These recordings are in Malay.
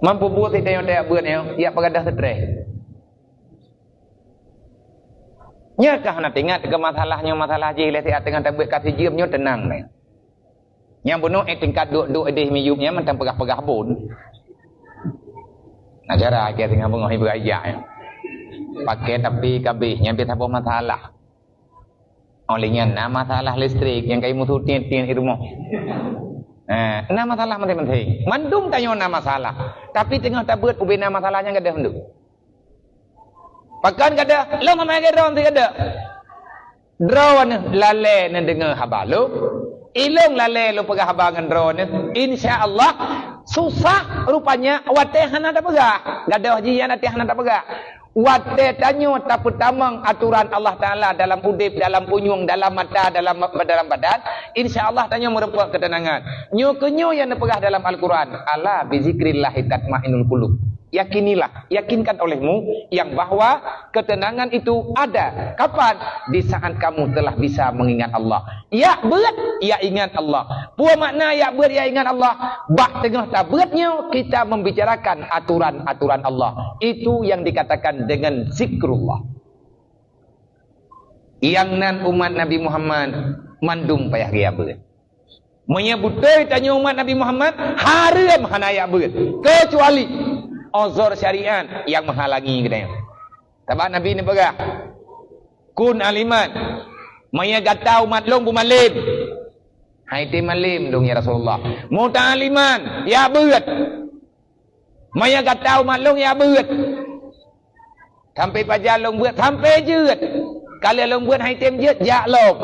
Mampu buat kita yang tak buat yang ia pagadah stres. Nyakah nak ingat ke masalahnya masalah je lah tengah tak buat kasih jiamnya tenang ni. Yang bunuh tingkat duk edih miyupnya macam pegah-pegah pun. Nah cara dia tengah bengah ibu ayah. Pakai tapi kabeh nyampe apa masalah. Olehnya masalah listrik yang kayak mutu tian-tian di rumah. Masalah penting-penting. Mandum tanya masalah. Tapi tengah tak buat ubina masalahnya enggak ada hendak. Pakan kada, lo mamai ke drone kada. Drone lale ne dengar khabar lo. Ilong lale lo pegah khabar dengan drone. Insya-Allah susah rupanya wateh hana tak pegah. Gadah jian atih hana tak pegah. Wateh tanyo tak pertamang aturan Allah Taala dalam udip, dalam punyung, dalam mata, dalam badan. Insya-Allah tanyo merupakan ketenangan. Nyo kenyo yang pegah dalam Al-Quran. Ala bi zikrillah tatma'innul qulub. Yakinilah, yakinkan olehmu yang bahwa ketenangan itu ada. Kapan? Di saat kamu telah bisa mengingat Allah. Ya berat, ya ingat Allah. Puan makna ya berat, ya ingat Allah. Bak tengah tak beratnya kita membicarakan aturan-aturan Allah. Itu yang dikatakan dengan zikrullah. Yang nan umat Nabi Muhammad mandum payah gaya berat. Menyebutai tanya umat Nabi Muhammad haram hanaya berat. Kecuali uzur syariat yang menghalangi katanya. Sebab Nabi ni pegah. Kun aliman. Maya gatau matlung bu malim. Hai ti malim dong ya Rasulullah. Muta'aliman ya berat. Maya gatau matlung ya berat. Sampai pajar long berat sampai jeut. Kalau long berat hai tem jeut jak long.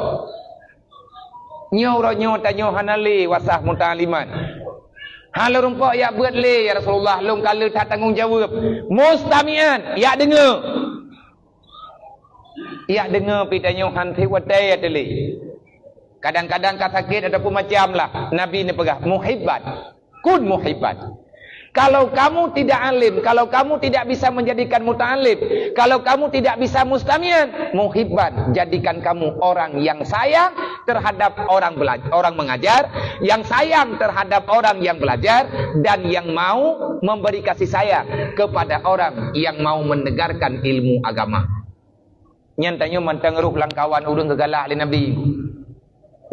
Nyo ro nyo tanyo hanali wasah muta'aliman. Halo rumpok ya buat le ya Rasulullah long kalau tak tanggung jawab mustamian ya dengar pitanya hanti wadai ateli kadang-kadang kat sakit ataupun macam lah Nabi ni pegah muhibbat kun muhibbat. Kalau kamu tidak alim, kalau kamu tidak bisa menjadikan muta'alim, kalau kamu tidak bisa mustamian, muhibban, jadikan kamu orang yang sayang terhadap orang mengajar, yang sayang terhadap orang yang belajar, dan yang mau memberi kasih sayang kepada orang yang mau mendengarkan ilmu agama. Nyantanya mantang ruh langkawan urung kegalak oleh Nabi.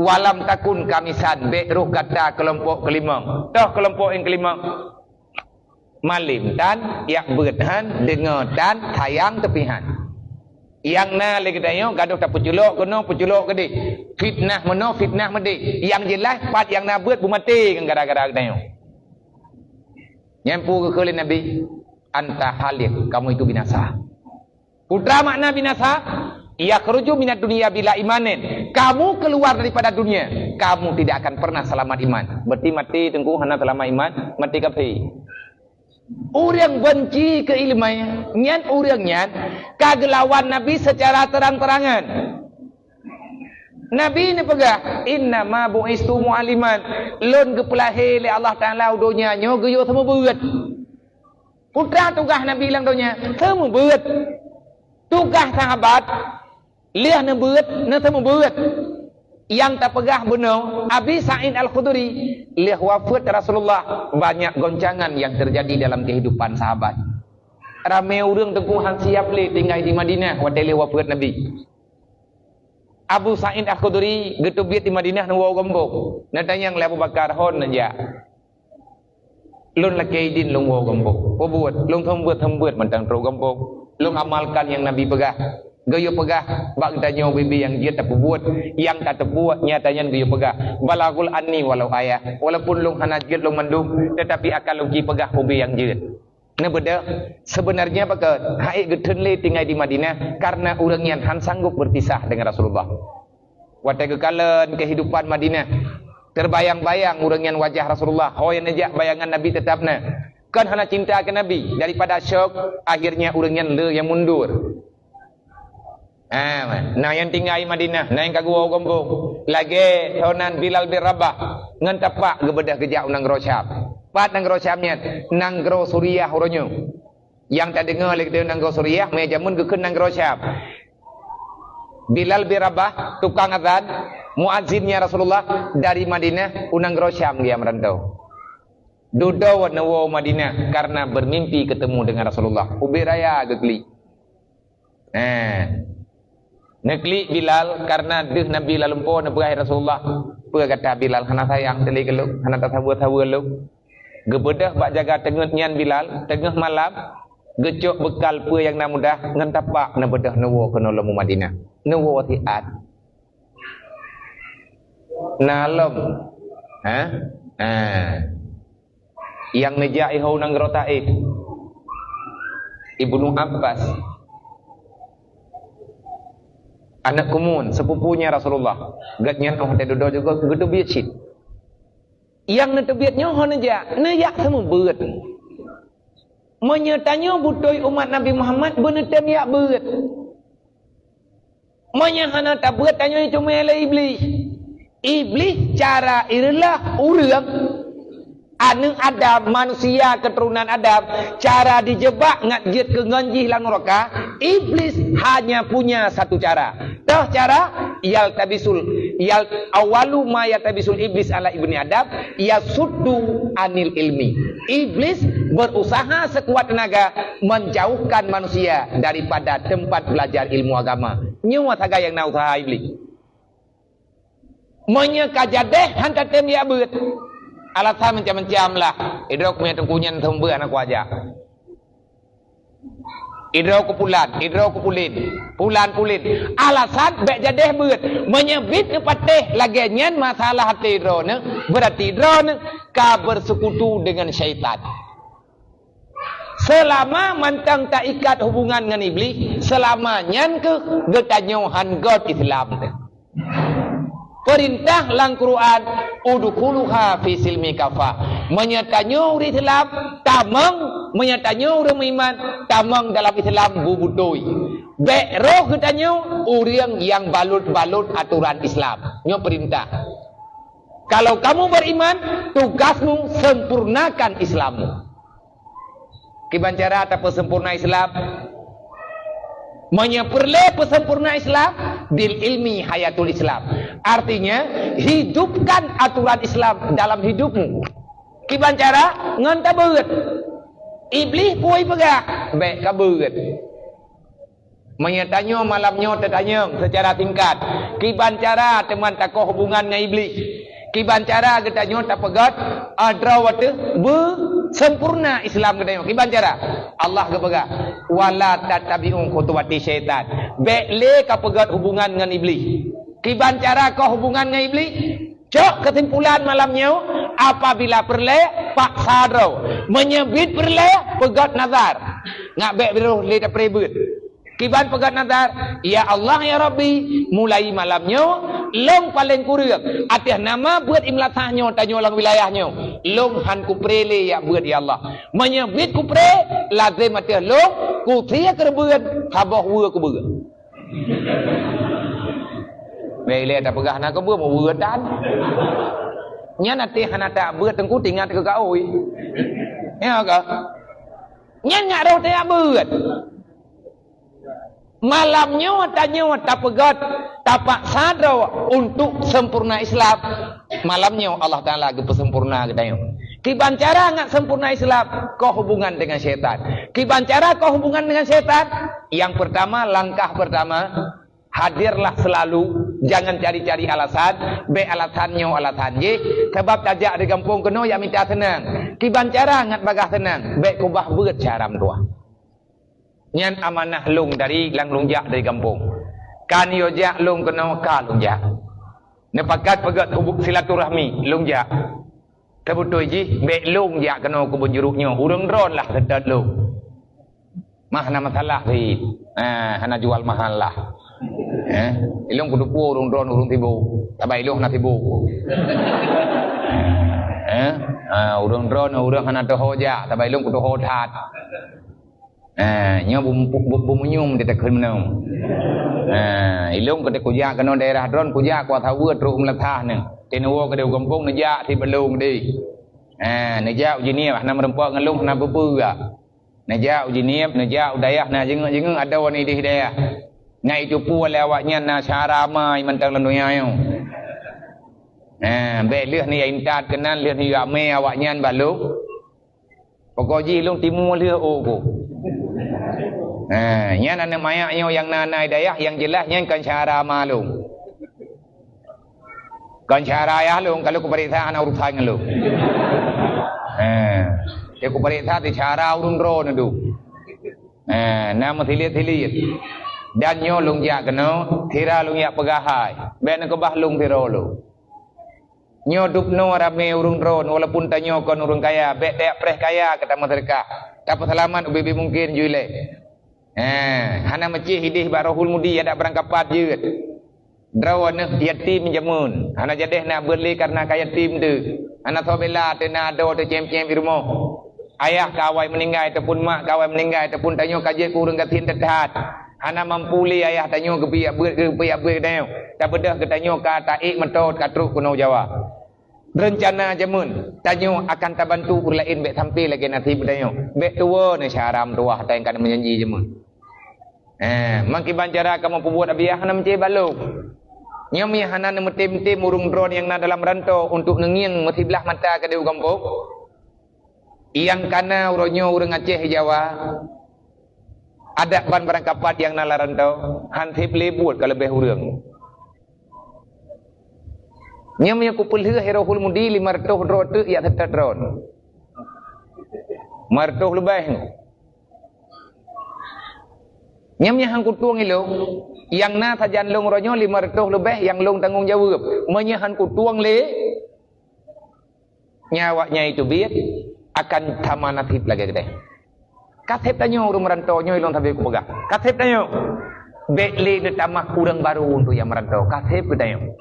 Walam takun kamisan, be ruh kata kelompok kelima. Toh kelompok yang kelima. Malim dan yak berhan dengar dan sayang tepihan. Yang na lagi dayo gaduh tak puculok kono puculok gede. Fitnah meno fitnah mede. Yang jelas pat yang na buat bumati kan gara-gara dayo. Nyampu ke Nabi, anta halik, kamu itu binasa. Putra makna binasa, ia keruju minat dunia bila imanin. Kamu keluar daripada dunia, kamu tidak akan pernah selamat iman. Berarti mati tengku hana selamat iman, mati kafir. Orang benci keilmuan, nyan orang nyan kagelawan Nabi secara terang-terangan. Nabi ni pegah, inna ma bu'istu mu'aliman. Lon gepelahe le Allah Taala udonya nyo geyo semua berat. Putra tugas Nabi lang donya, semua berat. Tugas sahabat liah ne berat, ne semua berat. Yang tak pegah benar Abi Sa'id Al-Khudri lihat wafat Rasulullah banyak goncangan yang terjadi dalam kehidupan sahabat. Ramai orang tengkuhan siap le tinggal di Madinah wadai wafat Nabi. Abu Sa'id Al-Khudri getubit di Madinah nuwa gombok. Natanya yang Abu Bakar hon aja. Lun laki din lung wa gombok. Buat lung thembuat mentang tro gombok. Lung amalkan yang Nabi pegah. Gayo pegah bak tanya bibi yang dia tak buat, yang tak buat nyatanya gayo pegah. Balagul anni walau ayah, walaupun lung hanajit lung mandum, tetapi akal lung ki pegah bibi yang dia. Ne beda sebenarnya pakat hai getun le tinggal di Madinah karena orang yang han sanggup berpisah dengan Rasulullah. Watai kekalan kehidupan Madinah terbayang-bayang orang yang wajah Rasulullah, hoyan aja bayangan Nabi tetapna. Kan hana cinta ke Nabi daripada syok akhirnya orang yang mundur. Nah yang tinggal di Madinah, nah yang kagua gombong lagi tahunan Bilal bin Rabah ngan tapak gebedah kejak nang Rosyam pat nang Rosyamnya nang Gro Suriah uronyo yang tak dengar lagi nang Gro Suriah mejamun ke nang Rosyam. Bilal bin Rabah tukang azan muazzinnya Rasulullah dari Madinah unang Rosyam dia merantau Duduk nawa Madinah karena bermimpi ketemu dengan Rasulullah. Ubi raya gekli. Nekli Bilal karena deh Nabi lalumpo na berai Rasulullah. Pe kata Bilal hana sayang teli keluk, hana tak tahu lu. Gebedah bak jaga tengah nyan Bilal, tengah malam gecok bekal pe yang na mudah ngan tapak na bedah nawa kena lamu Madinah. Nawa tiat. Nalom. Yang nejak ihau nang rotaib Ibnu Abbas anak kumun sepupunya Rasulullah gatnyan oh te dodo juga gedu biacit yang netebiatnya ho nejak semua beut menyatanya butoi umat Nabi Muhammad benetem ya beut menyahana tak beut tanya cuma iblis cara irilah urang anu Adam manusia keturunan Adam cara dijebak ngatjit ke nganjih lang neraka. Iblis hanya punya satu cara. Dah cara yal awalu ma yatabisul iblis ala ibni Adam yasuddu anil ilmi. Iblis berusaha sekuat tenaga menjauhkan manusia daripada tempat belajar ilmu agama. Nyawa saga yang nak usaha iblis. Menyekajadeh hantar tem ya beut. Alasan macam-macam lah. Idrok punya tengkunyan sembuh anak wajah. Idrok kupulan, idrok kupulin, pulan. Alasan bek jadeh beut menyebit nepateh lagian masalah hati idrone berarti idrone ka bersekutu dengan syaitan. Selama mantang tak ikat hubungan dengan iblis, selamanya ke getanyohan God Islam. Perintah lang Quran udkhuluha fi silmi kafah. Menyatanya uri Islam tamang, menyatanya uri iman tamang dalam Islam bubudoi. Bek roh katanya orang yang balut-balut aturan Islam. Nyo perintah. Kalau kamu beriman, tugasmu sempurnakan Islammu. Kiban cara atau sempurna Islam? Menyeperle pesempurna Islam bil ilmi hayatul Islam. Artinya hidupkan aturan Islam dalam hidupmu. Kiban cara nganta beut. Iblis puai pegah baik ka beut. Menyatanya malamnya tertanya secara tingkat. Kiban cara teman takoh hubungan dengan iblis. Kiban cara katanya tak pegat adrawat sempurna Islam katanya. Kiban cara Allah kepegat wala tatabi'un khutuwati syaitan. Bekle ka pegat hubungan dengan iblis. Kiban cara kau hubungan dengan iblis? Cok kesimpulan malamnya apabila perle pak sadro menyebit perle pegat nazar. Ngak bek biru le tak prebut. Kiban pegat nazar, ya Allah ya Rabbi, mulai malamnya long paling kurang atas nama buat imlatahnya tanya lang wilayahnya long han kuprele ya buat ya Allah menyebit kupre lazim atas long kutia kerbuat habah wua kubuat Bele tak pegah nak kebuat mau buat dan nya nanti hana tak buat tengku tinggal ke kaoi ya ke nya ngak roh tak buat malamnya tanya tak pegat tapak sadar untuk sempurna Islam. Malamnya Allah Ta'ala sempurna katanya. Kiban cara ngak sempurna Islam kau hubungan dengan syaitan. Kiban cara kau hubungan dengan syaitan. Yang pertama, langkah pertama, hadirlah selalu, jangan cari-cari alasan. B alasannya alasan J. Sebab tajak di kampung kena yang minta senang. Kiban cara ngak bagah senang. B kubah berat cara tua. Nyan amanah lung dari lang lungjak dari kampung. Kan yo jak lung kena ka lungjak. Nepakat pegat hubung silaturahmi lungjak. Kebutuh ji bek lungjak kena kubun juruknya. Urang dron lah kedat lung. Mah na masalah ri. Hana jual mahal lah. Ilung kudu pu urang dron urang tibu. Tabai ilung na tibu. Urang dron urang hana to hoja, tabai ilung kudu hodat. Nyo bumunyum dia tak kenal. Ilung kita kujak kena daerah dron kujak kuat hawa teruk meletah ni. Tenuwa kedua kampung nejak ti belung di. Nejak uji niap nak merempak ngelung nak berpura. Nejak uji niap nejak udayah nak jenguk ada wani di hidayah. Nak itu pu lewatnya nak cara mai mentang lendunya yo. Baik leh ni intat kenan leh ni ame awaknya balu. Pokoji long timur lia ogo. Nya nana mayaknya yang nanai dayah yang jelasnya kan cara malung. Kan cara ya long kalau ku perintah anak urusan lu. Ya ku perintah di cara urun ro nadu. Nama thilit. Dan nyo long ya keno, thira long ya pegahai. Ben ke bah long thiro lu. Nyo dupno rame urung ron walaupun tanyo kon urung kaya, be dek preh kaya kata masyarakat. Dapat selamat ubi mungkin juile. Hana macih hidih barohul mudi ada berangkapat jeut. Drawan yatim jamun. Hana jadeh nak beli karena kaya yatim tu. Hana thobela te na do te cem-cem irmo. Ayah kawai meninggal ataupun mak kawai meninggal ataupun tanyo kaje kurang gatin tetat. Hana mampuli ayah tanyo gebiak ber deu. Tak bedah ke tanyo ka taik metot ka truk kuno Jawa. Rencana jamun tanyo akan tabantu urlain bek tampil lagi nanti tanyo. Bek tua ni syaram tua tayang kan menjanji jamun. Mangki banjara kamu pembuat abiah hana menceh baluk. Nyami hana metim-tim urung drone yang na dalam rantau untuk nengiang mesti belah mata ke deu kampung. Yang kana uronyo urang Aceh Jawa. Ada ban berangkapat yang nala rantau hantip lebut ke lebih urang. Nyami aku pelih herohul mudi 500 drone tu ya tetap drone. 500 lebih. Nyamnya hang kutuang ilo yang na sajan long ronyo 500 lebih yang long tanggung jawab menyahan kutuang le nyawanya itu biat akan tamanatip lagi deh. Katep tanyo urung merantau nyo ilong tabe ku pegah. Katep tanyo bekle de tamak urang baru untuk yang merantau. Katep tanyo.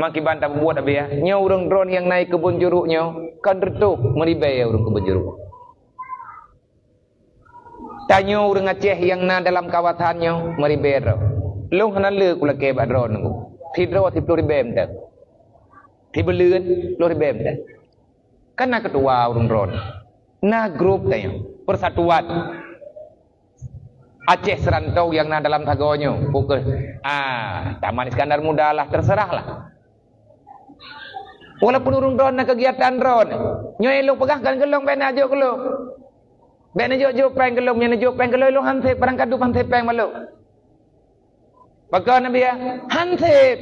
Maki bantah buat abe ya. Nyo urang drone yang naik kebun jeruk nyo kan retuk meribai urang kebun jeruk. Tanyo urang Aceh yang na dalam kawasannya meribai ro. Long hana le kula ke ba drone ngu. Tidro ti pluribem dak. Ti beleun pluribem dak. Kan na ketua urang drone. Na grup tanyo. Persatuan Aceh serantau yang na dalam tagonyo pukul Taman Iskandar Muda lah terserahlah. Walaupun urung drone na kegiatan drone nyoy long pegahkan gelong ben ajo gelong ben ajo peng gelong nyen ajo peng gelong hante perangkat du hante peng malu bakal nabi ya hante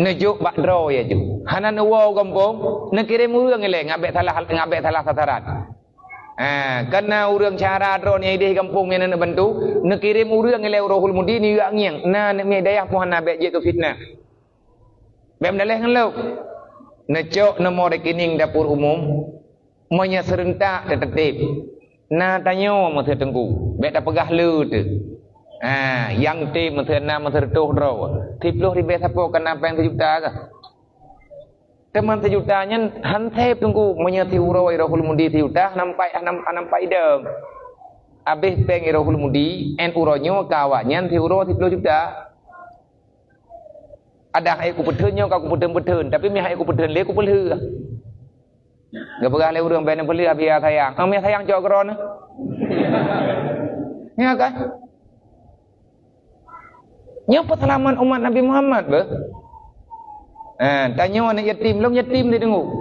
nejuk bak draw ya ju hanan wo kampung nak kirim urang ele ngabek salah sasaran karena urang cara drone yang di kampung yang nak bantu nak kirim urang ele rohul mudi ni yak ngiang na nak mi dayah pohon abek je ke fitnah bem daleh ngelau necok nomor rekening dapur umum monya serentak tertib na tanyo mo tengku bek dah pegah lu tu yang tim mentena mentertuh draw. 10 ribu sapo kena peng 1 juta ke. Teman 1 jutanya hantep tunggu menyati uroi rohul mudi 1 juta nampai dem. Habis peng rohul mudi en uronyo kawannya ti uro 10 juta. Ada hai ku peteunyo ka ku peteun tapi mi hai ku peteun le ku pelih. Gak pegah le urang ben pelih abia sayang. Mi sayang jok kron. Ya kan? Nyapa salaman umat Nabi Muhammad be? Tanya anak yatim, long yatim dia dengu.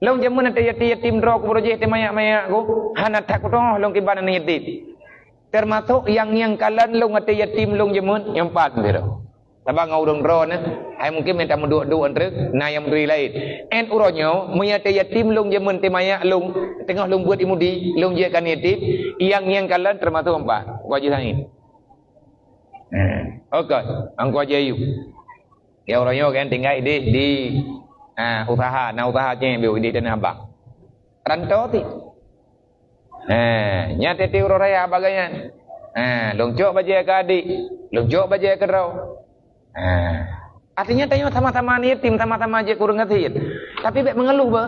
Long jamun ada yatim draw ku projek te mayak ku, hana tak toh long kiban anak yatim. Termasuk yang kalan long ada yatim long jamun yang empat dia. Tabang urang draw na, hai mungkin minta menduk entre na yang beri lain. En uronyo menyate yatim long jamun te mayak long tengah long buat imudi, long je kan yatim, yang kalan termasuk empat. Wajib ini. Okey, angko aja yuk. Ya orangnya kan tinggal di usaha, usaha je biu di tanah abang. Rantau ti. Nyate ti uraya bagayan. Longcok baje ke adik, longcok baje ke raw. Artinya tanya sama-sama ni tim sama-sama aja kurang ngerti. Tapi bek mengeluh ba.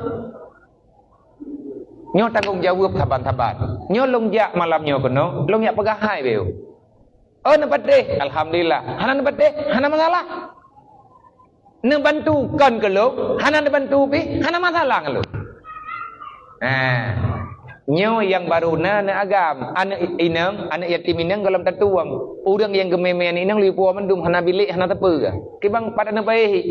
Nyo tanggung jawab saban-saban. Nyo longjak malamnya kono, longjak pegahai biu. Oh nampak deh, alhamdulillah. Hana nampak deh, hana masalah. Nebantukan ke lo, hana nebantu pi, hana masalah ke lo. Nyo yang baru na agam, anak yatim inang dalam tatuang. Urang yang gememen inang lipu mendum hana bilik hana tepu ke. Kibang pada nampai,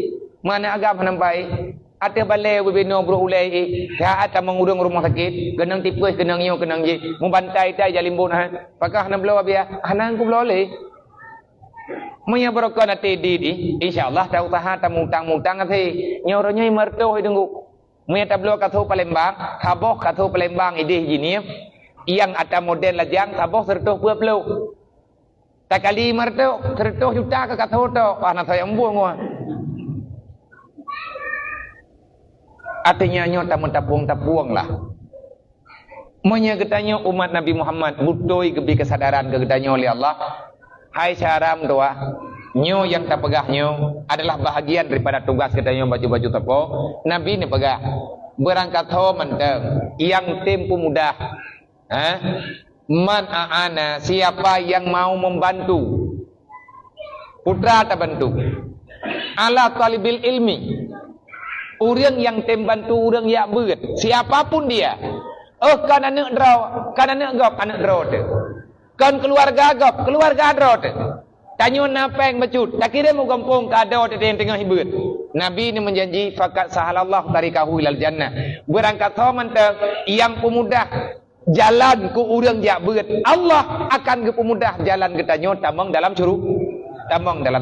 mana agam hana nampai. Ada balai berbina berulai dah ada mengurung rumah sakit, kenang tipis, kenang nyo, kenang je, membantai tai jalimbun pakah nak belau biar, hanang ku belau le. Maya berokah nanti di, insyaallah tahu tahan tamu mutang nanti, nyornya mertu hidungku. Maya tablo katho Palembang, taboh katho Palembang ide gini, yang ada model lajang taboh sertuh belau. Tak kali mertu sertuh juta ke katho tu, anak saya embuang gua. Artinya nyo tak mentapung-tapung lah. Monya ketanya umat Nabi Muhammad butoi kebi kesadaran ketanya oleh Allah. Hai syaram doa. Nyo yang tak pegah nyo adalah bahagian daripada tugas ketanya baju-baju tepo. Nabi ni pegah. Berangkat ho menteng yang tempo mudah. Man aana siapa yang mau membantu. Putra tak bantu. Ala talibil ilmi. Orang yang tembantu orang yang berat, siapapun dia. Kan anak draw, kan anak gop, anak draw tu. Kan keluarga gop, keluarga draw tu. Tanya napa yang becut, tak kira mau gampung kado tu yang tengah hibut. Nabi ini menjanji fakat sahalallah tarikahu ilal jannah. Berangkat mentang yang pemudah jalan ke orang yang berat. Allah akan ke pemudah jalan ke tanya tamang dalam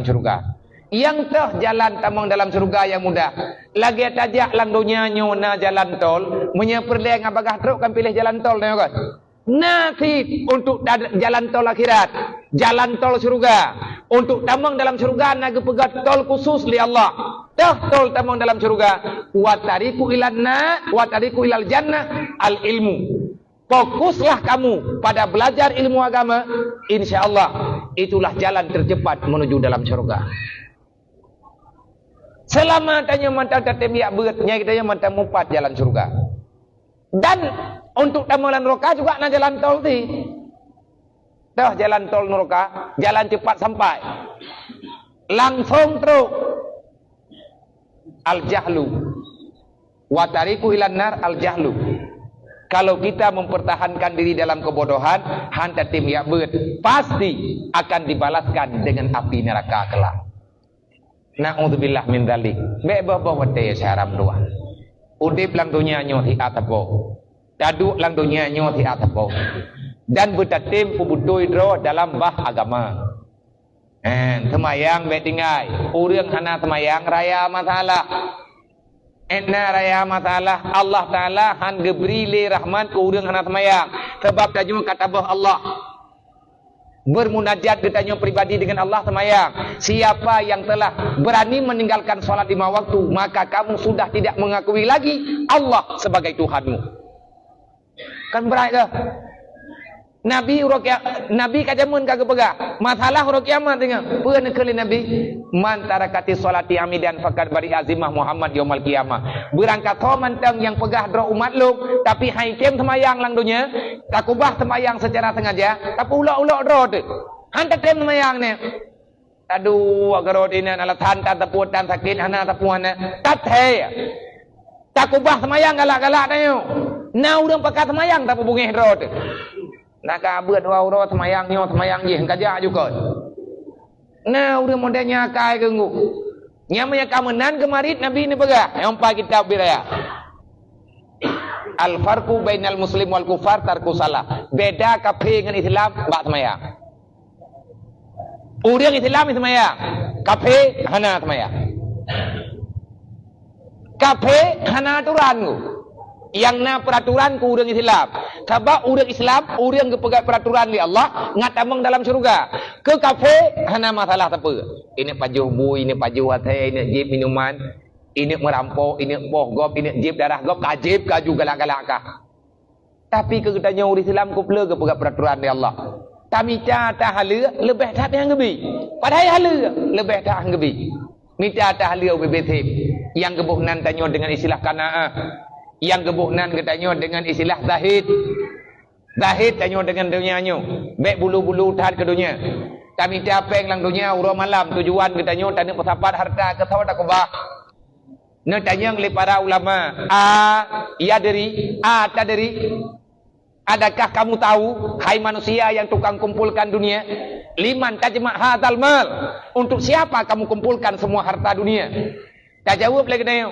surga. Yang teh jalan tamang dalam surga yang mudah. Lagi tajak lang dunia nyona jalan tol, menyeperleng apakah truk kan pilih jalan tol ni kan? Nanti untuk jalan tol akhirat, jalan tol surga. Untuk tamang dalam surga nak pegat tol khusus li Allah. Teh tol tamang dalam surga. Wa tariqu ilal jannah al ilmu. Fokuslah kamu pada belajar ilmu agama, insyaallah itulah jalan tercepat menuju dalam surga. Selama tanya mantap tatemiak beratnya kita yang mantap mupat jalan surga. Dan untuk tamalan neraka juga nak jalan tol ti. Dah jalan tol neraka, jalan cepat sampai. Langsung terus. Al-jahlu. Wa tariqu ilan nar al-jahlu. Kalau kita mempertahankan diri dalam kebodohan, hanta temiak berat pasti akan dibalaskan dengan api neraka kelak. Na'udzubillah min dzalik. Bebah wate syaram dua. Udip lang dunia nyo thi atapo. Daduk lang dunia nyo thi atapo. Dan bertatim pubutui dro dalam bah agama. Semayang betingai. Urang hana semayang raya masalah. Enna raya masalah Allah Taala han gebri le rahmat ke urang hana semayang. Sebab tajum kata bah Allah. Bermunajat ditanya pribadi dengan Allah semayang. Siapa yang telah berani meninggalkan sholat 5 waktu, maka kamu sudah tidak mengakui lagi Allah sebagai Tuhanmu. Kan berat ke? Nabi kajamun kagak pegah. Masalah hari kiamat tengah. Pernah kali Nabi man tarakati sholati amidan faqad bari azimah Muhammad yaumul qiyamah. Berangkat mantang yang pegah dro umat lu, tapi haikem semayang lang dunia, takubah semayang secara sengaja, tapi ulak-ulak dro tu. Hanta tem semayang ni. Aduh, agar ini adalah tanda tepuan sakit hana tepuan tathe. Takubah semayang galak-galak tayo. Nah urang pakat semayang tapi bungih dro tu. Nak abut orang semayang je kajak juga. Nah udah modelnya kai genggu. Nyamanya kamenan kemarin Nabi ni pegah. Yang empat kitab biraya. Al farqu bainal muslim wal kufar tarku salah. Beda kafir dengan Islam bak semayang. Orang Islam semayang, kafir hana semayang. Kafir hana aturan ku. Yang na peraturan ku orang Islam. Sebab orang Islam, orang kepegat peraturan di Allah, ngatamang dalam surga. Ke kafe, hana masalah apa. Ini pajuh bu, ini pajuh hati, ini jib minuman, ini merampok, ini boh gop, ini jib darah gop, kajib, kaju galak-galak kah. Tapi kegetanya orang Islam kupla kepegat peraturan di Allah. Tamita tak halu, lebih tak yang gebi. Padahal halu, lebih tak yang gebi. Mita tak halu BBT. Yang kebuhnan tanya dengan istilah kana'ah. Yang kebuhnan katanya dengan istilah zahid. Zahid tanya dengan dunianya. Baik bulu-bulu tahan ke dunia. Kami capek lang dunia urang malam tujuan katanya tanya pesapat harta ke sawat takubah. Nak tanya oleh para ulama, ya dari, tak dari. Adakah kamu tahu hai manusia yang tukang kumpulkan dunia? Liman tajma' hadzal mal. Untuk siapa kamu kumpulkan semua harta dunia? Tak jawab lagi dia.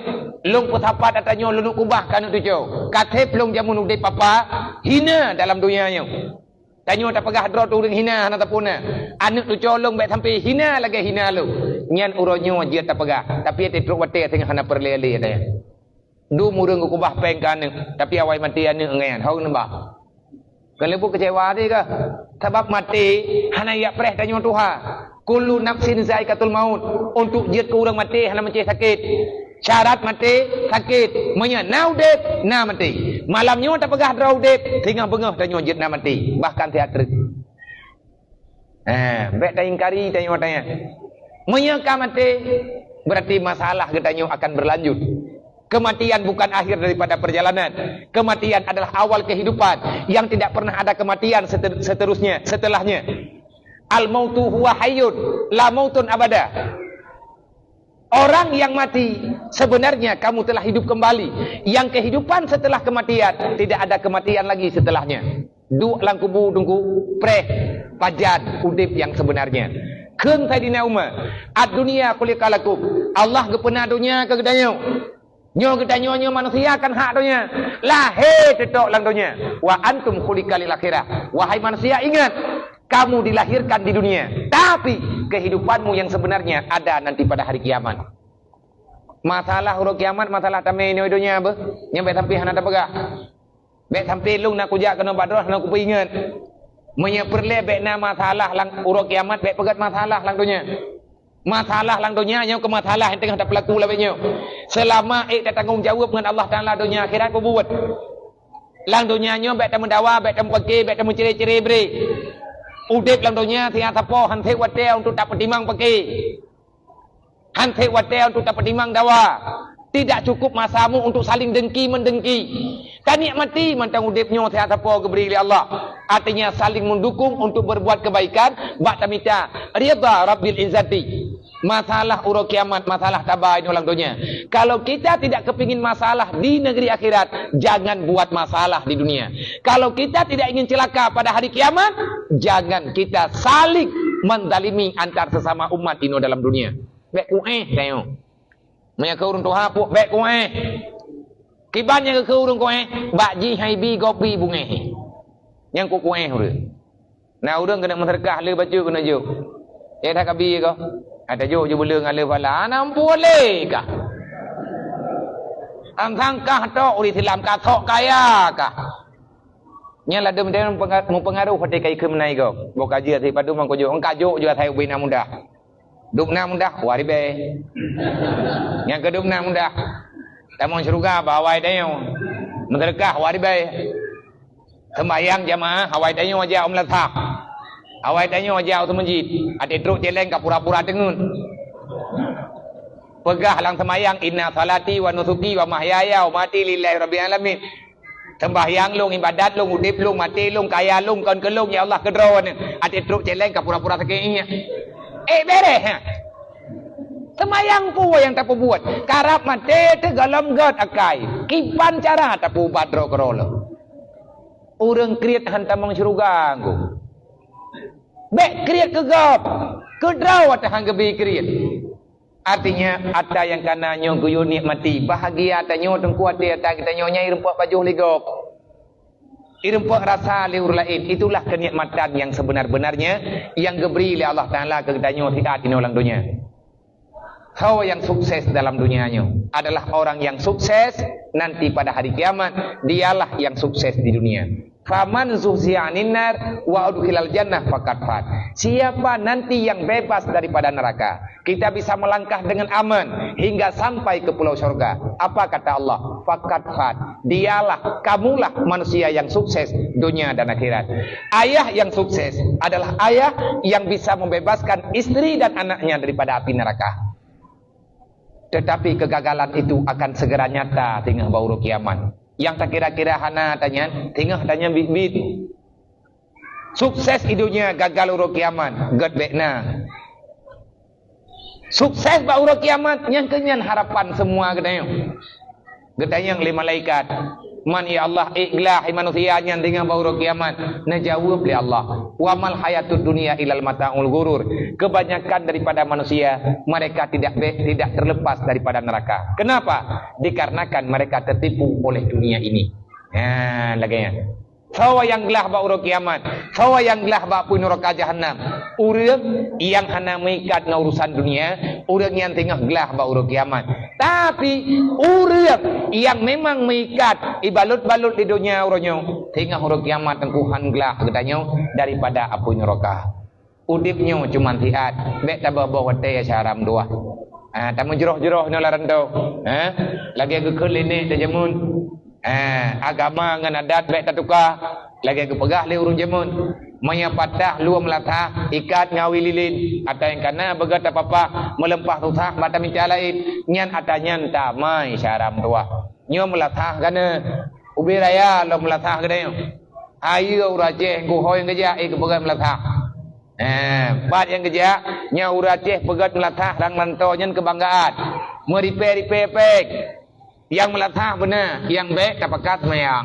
Long putapat atanyo lu kubah kan tu jo. Katep long jamun udip papa hina dalam dunia nyo. Tanyo tak pegah dro tu hina hana tapuna. Anu tu colong baik sampai hina lagi hina lu. Nyan uronyo je tak pegah. Tapi te truk wate tengah hana perlele dia. Du murung kubah peng kan tapi awai mati anu ngan. Hau nembak. Kalau kecewa dia ke? Sebab mati hana ya preh tanyo Tuhan. Kullu nafsin zaikatul maut. Untuk jet ke orang mati hana mati sakit. Syarat mati sakit. Menya nau dep na mati. Malamnya tak pegah draw dep tinggal bengah tanyo jet na mati. Bahkan teater. Baik tak ingkari tanyo tanya. Menya ka mati berarti masalah getanyo akan berlanjut. Kematian bukan akhir daripada perjalanan. Kematian adalah awal kehidupan yang tidak pernah ada kematian seterusnya, setelahnya. Al-mautu huwa hayyun, la mautun abada. Orang yang mati sebenarnya kamu telah hidup kembali. Yang kehidupan setelah kematian tidak ada kematian lagi setelahnya. Du lang kubu dungku preh pajan udip yang sebenarnya. Keun Saidina Umar, ad-dunya khuliqalakum. Allah gepena dunia ke gedanyo. Nyo kita nyo manusia kan hak dunia. Lahir tetok lang dunia. Wa antum khuliqalil akhirah. Wahai manusia ingat, kamu dilahirkan di dunia. Tapi kehidupanmu yang sebenarnya ada nanti pada hari kiamat. Masalah huruf kiamat, masalah tamai ni dunia apa? Nyampe sampai hana tak pegah. Bek sampai lung nak kujak kena badrah nak ku ingat. Menyeperle bek na masalah lang huruf kiamat bek pegat masalah lang dunia. Masalah lang dunia nyo ke masalah yang tengah tak berlaku lah beknyo. Selama tak tanggungjawab dengan Allah Taala dunia akhirat kau buat. Lang dunia nyo bek tak mendawa, bek tak pakai, bek tak menceri-ceri beri. Udip lang dunia tiang tapo han thek wate untuk tak pertimang pakai. Han thek wate untuk tak pertimang dawa. Tidak cukup masamu untuk saling dengki mendengki. Taniak mati mantang udipnyo tiang tapo geberi oleh Allah. Artinya saling mendukung untuk berbuat kebaikan. Bak tamita ridha Rabbil Izzati. Masalah urut kiamat, masalah tabai ni ulang dunia. Kalau kita tidak kepingin masalah di negeri akhirat, jangan buat masalah di dunia. Kalau kita tidak ingin celaka pada hari kiamat, jangan kita saling mendalimi antar sesama umat ini dalam dunia. Bek kueh tayo. Maya ke urun Tuhan puk bek kueh. Kibannya ke urun kueh, bakji haibi kopi bunge. Yang ku kueh urang. Nah urang kena menterkah le baju kena jo. Dah kabi ko. Ada jo je beleng ale bala nam boleh kah? Am sangkah tok uri silam ka thok kaya kah? Nya la dem dem mempengaruh pada kai ke menai ko. Boka je ti padu mang ko jo engka jo je thai ubin mudah. Dukna mudah wari be. Yang kedukna mudah. Tamon syurga bawai dayo. Menderkah wari be. Sembayang jamaah hawai dayo aja umlathak. Awai tanya wajah tu masjid. Ada truk jeleng kat pura-pura dengun. Pegah lang semayang inna salati wa nusuki wa mahyaya wa mati lillahi rabbil alamin. Sembahyang long ibadat long udip long mati long kaya long kon kelong ya Allah kedro ni. Ada truk jeleng kat pura-pura sakitnya. Beres ha. Semayang pu yang tak buat. Karap mati tegalam gat akai. Kipan cara tak pu badro kerolo. Urang kriat hantamang syurga anggo. Bek kriat kegap. Kedraw atahan gebi kriat. Artinya ada yang kana nyo guyu nikmati. Bahagia tanyo tengku ate ata kita nyonya irempok baju ligop. Irempok rasa liur lain. Itulah kenikmatan yang sebenar-benarnya yang geberi oleh Allah Taala ke kita nyo tidak tinolang dunia. Kau yang sukses dalam dunianya adalah orang yang sukses nanti pada hari kiamat. Dialah yang sukses di dunia. Faman zuhziya 'anil nar wa udkhilal jannah faqad fat. Siapa nanti yang bebas daripada neraka, kita bisa melangkah dengan aman hingga sampai ke pulau surga. Apa kata Allah? Faqad fat. Dialah, kamulah manusia yang sukses dunia dan akhirat. Ayah yang sukses adalah ayah yang bisa membebaskan istri dan anaknya daripada api neraka. Tetapi kegagalan itu akan segera nyata tengah bauru kiamat. Yang tak kira-kira hana tanya, tengah tanya bit-bit. Sukses hidupnya gagal urut kiamat, gad bekna. Sukses ba urut kiamat, yang kenyan harapan semua katanya. Katanya yang 5 malaikat. Man ya Allah ikhlas manusia yang dengan bauru kiamat. Najawab li Allah. Wa mal hayatud dunia ilal mataul ghurur. Kebanyakan daripada manusia mereka tidak terlepas daripada neraka. Kenapa? Dikarenakan mereka tertipu oleh dunia ini. Lagi Sawa yang gelah ba urang kiamat, sawa yang gelah ba pun neraka jahanam. Urang yang hana mengikat dengan urusan dunia, urang yang tengah gelah ba urang kiamat. Tapi urang yang memang mengikat ibalut-balut di dunia urangnya, tengah urang kiamat tengkuhan gelah katanya daripada api neraka. Udipnya cuma tiat, bek tabah-bawah wate syaram dua. Tak menjeroh-jeroh ni laran tu. Lagi aku kelini dah jamun. Agama dengan adat baik tak tukar. Lagi aku pegah le urung jamun. Maya patah luam melatah ikat ngawi lilin. Ada yang kana begat apa-apa melempah tusak mata minta lain. Nyan atanyan tak mai syaram tua. Nyo melatah kana ubi raya lo melatah kana. Ayo urajeh ku hoy ngejak ik begat melatah. Bat yang kerja nya urajeh begat melatah rang lanto nyan kebanggaan. Meripe-ripe pek. Yang melatah benar, yang baik tapakat mayang.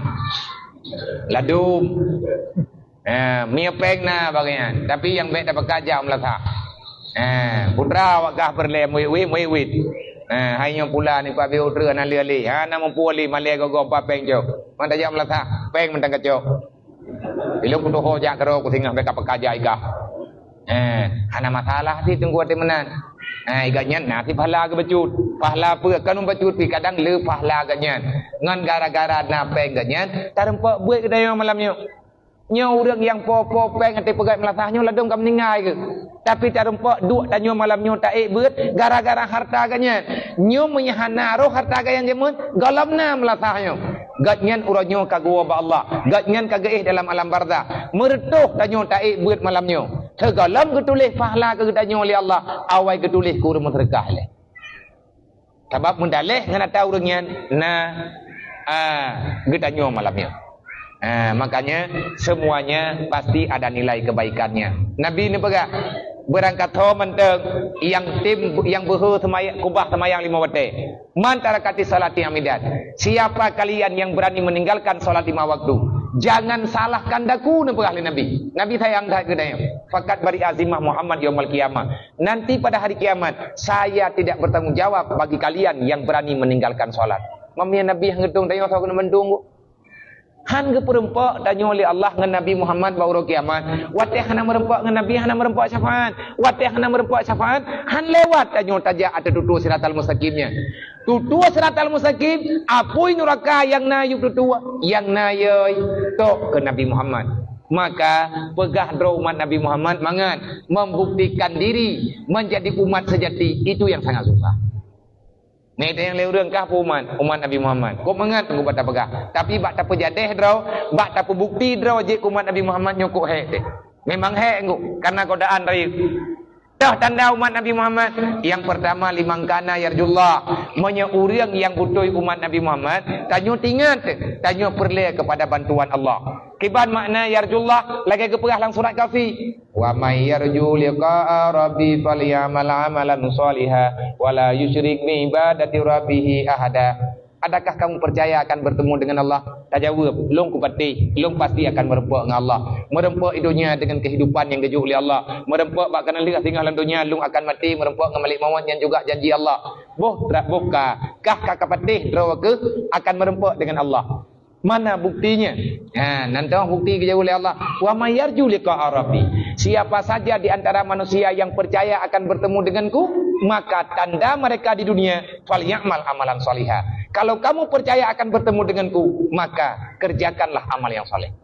Ladum. Mia peng na bagian. Tapi yang baik tapakat jauh melatah. Putra wakah berlem wit. Hanya pula ni pa biu trưa na lưa li. Nama puali malai go pa peng jo. Man jauh melatah, peng mentang kacau. Bila kudu ho jak kero ku tinggal baik tapakat jai kah. Hana masalah ti tunggu ati menan. Iganyan nanti pahala ke becut. Pahala apa kan becut pi kadang le pahala ganyan. Ngan gara-gara napeng ganyan, tarempak buat kedai malamnya. Nya urang yang po peng ate pegat melatahnya ladong kam ningai ke. Tapi tarempak duk tanyo malamnya tak beut gara-gara harta ganyan. Nyo menyahana roh harta ganyan jemun galamna melatahnya. Gatnyan uranyo kagua ba Allah. Gatnyan kagaih dalam alam barzah. Meretuh tanyo tak beut malamnya. Tegalam ketulis pahala ke katanya oleh Allah. Awai ketulis kurang sedekah leh. Sebab mendalih ngana tahu dengan katanya malamnya. Makanya semuanya pasti ada nilai kebaikannya. Nabi ni pegak berangkat ho menteng yang behu semayang kubah semayang 5 waktu. Man tarakati salati amidat. Siapa kalian yang berani meninggalkan salat 5 waktu? Jangan salahkan daku Nabi. Nabi sayang dah kedanya. Fakat bari azimah Muhammad yaumul qiyamah. Nanti pada hari kiamat saya tidak bertanggung jawab bagi kalian yang berani meninggalkan salat. Mamnya Nabi yang ngedung tanya saya kena mendung. Han ke perempak tanya oleh Allah dengan Nabi Muhammad baru kiamat. Watih hana merempak dengan Nabi hana merempak syafaat. Watih hana merempak syafaat. Han lewat tanya tajak ada tutu siratal mustaqimnya. Tutu siratal mustaqim apoi neraka yang nayuk tutu yang nayoi tok ke Nabi Muhammad. Maka pegah dro umat Nabi Muhammad mangan membuktikan diri menjadi umat sejati itu yang sangat susah. Ni yang leureung kah umat Nabi Muhammad. Kau mengat tunggu bata pegah. Tapi bak tak pejadeh draw, bak tak bukti draw je umat Nabi Muhammad nyokok he. Memang he engko karena godaan dari dah tanda umat Nabi Muhammad. Yang pertama limangkana yarjullah, monya urang yang butuh umat Nabi Muhammad, tanyo tingat, tanyo perle kepada bantuan Allah. Kiban makna yarjullah lagi ke perah lang surat Kafi. Wa may yarju liqa'a rabbi falyamal amalan shaliha wa la yusyrik bi ibadati rabbih ahada. Adakah kamu percaya akan bertemu dengan Allah? Tak jawab. Long kupati. Long pasti akan merempak dengan Allah. Merempak dunia dengan kehidupan yang kejuh oleh Allah. Merempak bakal lihat tinggal dalam dunia. Long akan mati. Merempak dengan malik mawan yang juga janji Allah. Buka. Kah kakak patih ke akan merempak dengan Allah. Mana buktinya? Nanti bukti kejuh oleh Allah. Wa may yarju liqa'a rabbi. Siapa saja di antara manusia yang percaya akan bertemu denganku, maka tanda mereka di dunia falyamal amalan salihah. Kalau kamu percaya akan bertemu denganku, maka kerjakanlah amal yang soleh.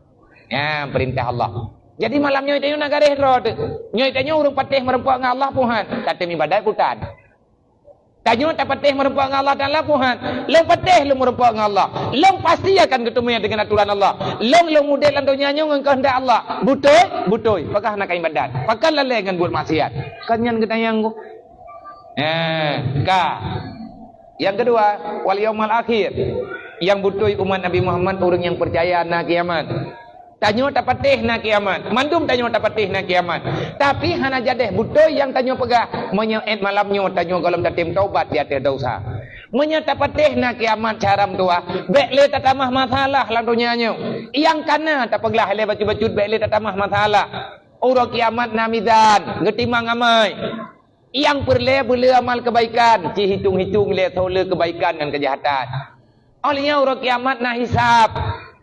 Perintah Allah. Jadi malamnya itu nak garih rod. Nyoitanya urung patih merempak dengan Allah Tuhan. Kata mi badai putan. Tanyo tak patih merempak dengan Allah dan Allah Tuhan. Long patih lu merempak dengan Allah. Long pasti akan ketemu dengan aturan Allah. Long model dunia nyo dengan kehendak Allah. Butoy. Pakah nak ibadat. Pakah lalai dengan buat maksiat. Kanyan ketayang ku. Yang kedua, wal yaumil akhir. Yang butuh umat Nabi Muhammad orang yang percaya na kiamat. Tanyo tak patih na kiamat. Mandum tanyo tak patih na kiamat. Tapi hana jadeh butuh yang tanyo pegah. Menyoet malamnya tanyo kalau tatim taubat dia ada dosa. Menyata patihna kiamat caram tua. Bekle tatamah masalah lah dunianya. Yang kana tak peglah le baju-baju bekle tatamah masalah. Orang kiamat namidan, getimang amai. Yang perle amal kebaikan, hitung-hitung le tole kebaikan dan kejahatan. Olehnya orang kiamat na hisab.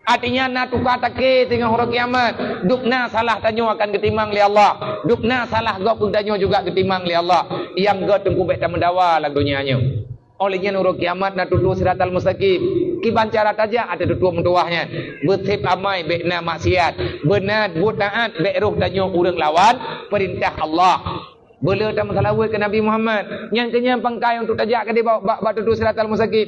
Artinya na tukar take tengah orang kiamat. Dukna salah tanyo akan getimang li Allah. Dukna salah gop tanyo juga getimang li Allah. Yang gop tengku bek mendawa lah dunianya. Olehnya orang kiamat na tutu siratal mustaqim. Kiban cara taja ada tutu mentuahnya. Bertip amai bek na maksiat. Benar buat taat bek roh tanyo urang lawan perintah Allah. Bela tak masalawat ke Nabi Muhammad. Yang kenyang pangkai untuk tajak ke dia bawa tutu siratal mustaqim.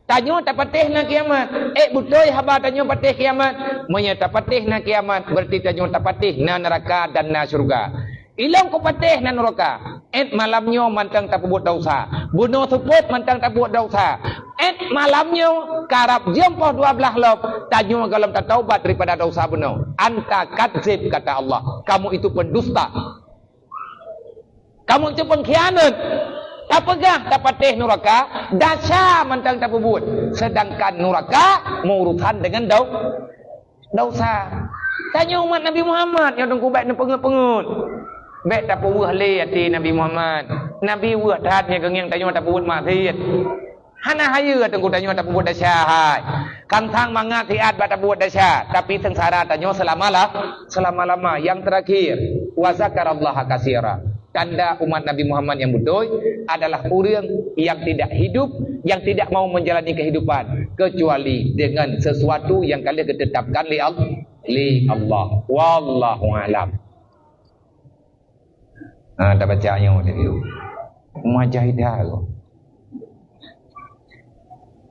Tanyo tak patih na kiamat. Betul haba tanyo patih kiamat. Menyata patih na kiamat berarti tanyo tak patih na neraka dan na syurga. Ilang ko patih na neraka. Malamnyo mantang tak buat dosa. Bunuh tuput mantang tak buat dosa. Malamnyo karab jempah 12 lop. Tanyo kalau tak taubat daripada dosa bunuh. Anta kadzib kata Allah. Kamu itu pendusta. Kamu itu pengkhianat. Tak pegah, tak patih neraka. Dasar mantang tak buat. Sedangkan neraka mengurutan dengan dosa. Tanya umat Nabi Muhammad yang tunggu baik ni pengut-pengut. Baik tak puwah le hati Nabi Muhammad. Nabi wah tatnya gengyang tanya tak buat maksiat. Hana haya tunggu tanya tak buat dasar hai. Kantang mangat hiat tak buat dasar. Tapi sengsara tanya selama-lama. Yang terakhir, wa zakarallaha katsira. Tanda umat Nabi Muhammad yang betul adalah orang yang tidak hidup, yang tidak mau menjalani kehidupan kecuali dengan sesuatu yang kalian ditetapkan li Allah. Wallahu a'lam. Tak bacanya dia. Mujahidah tu.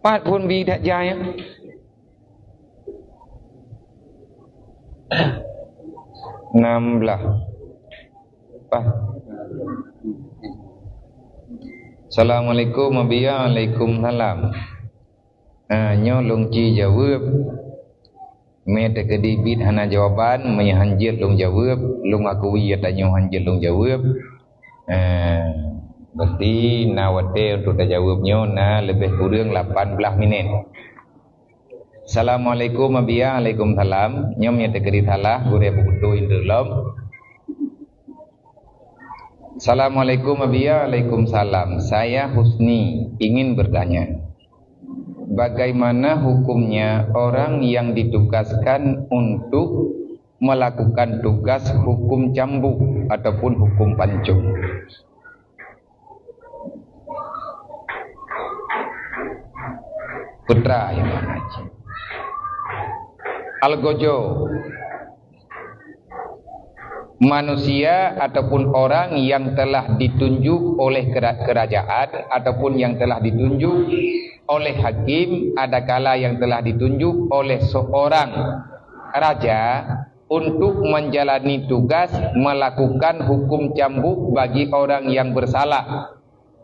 Pat pun bidak jaya. 16. Assalamualaikum Waalaikumsalam. Nyo longci jawab. Me tak kedibit hana jawaban, me hanjir long jawab, long aku ya tanyo hanjir long jawab. Berarti nawate untuk jawabnya na lebih kurang 18 minit. Assalamualaikum Waalaikumsalam. Nyo me tak kedit salah gure betul indulom. Assalamualaikum Waalaikumsalam. Saya Husni ingin bertanya, bagaimana hukumnya orang yang ditugaskan untuk melakukan tugas hukum cambuk ataupun hukum pancung? Putra yang mana? Algojo. Manusia ataupun orang yang telah ditunjuk oleh kerajaan ataupun yang telah ditunjuk oleh hakim, adakala yang telah ditunjuk oleh seorang raja untuk menjalani tugas melakukan hukum cambuk bagi orang yang bersalah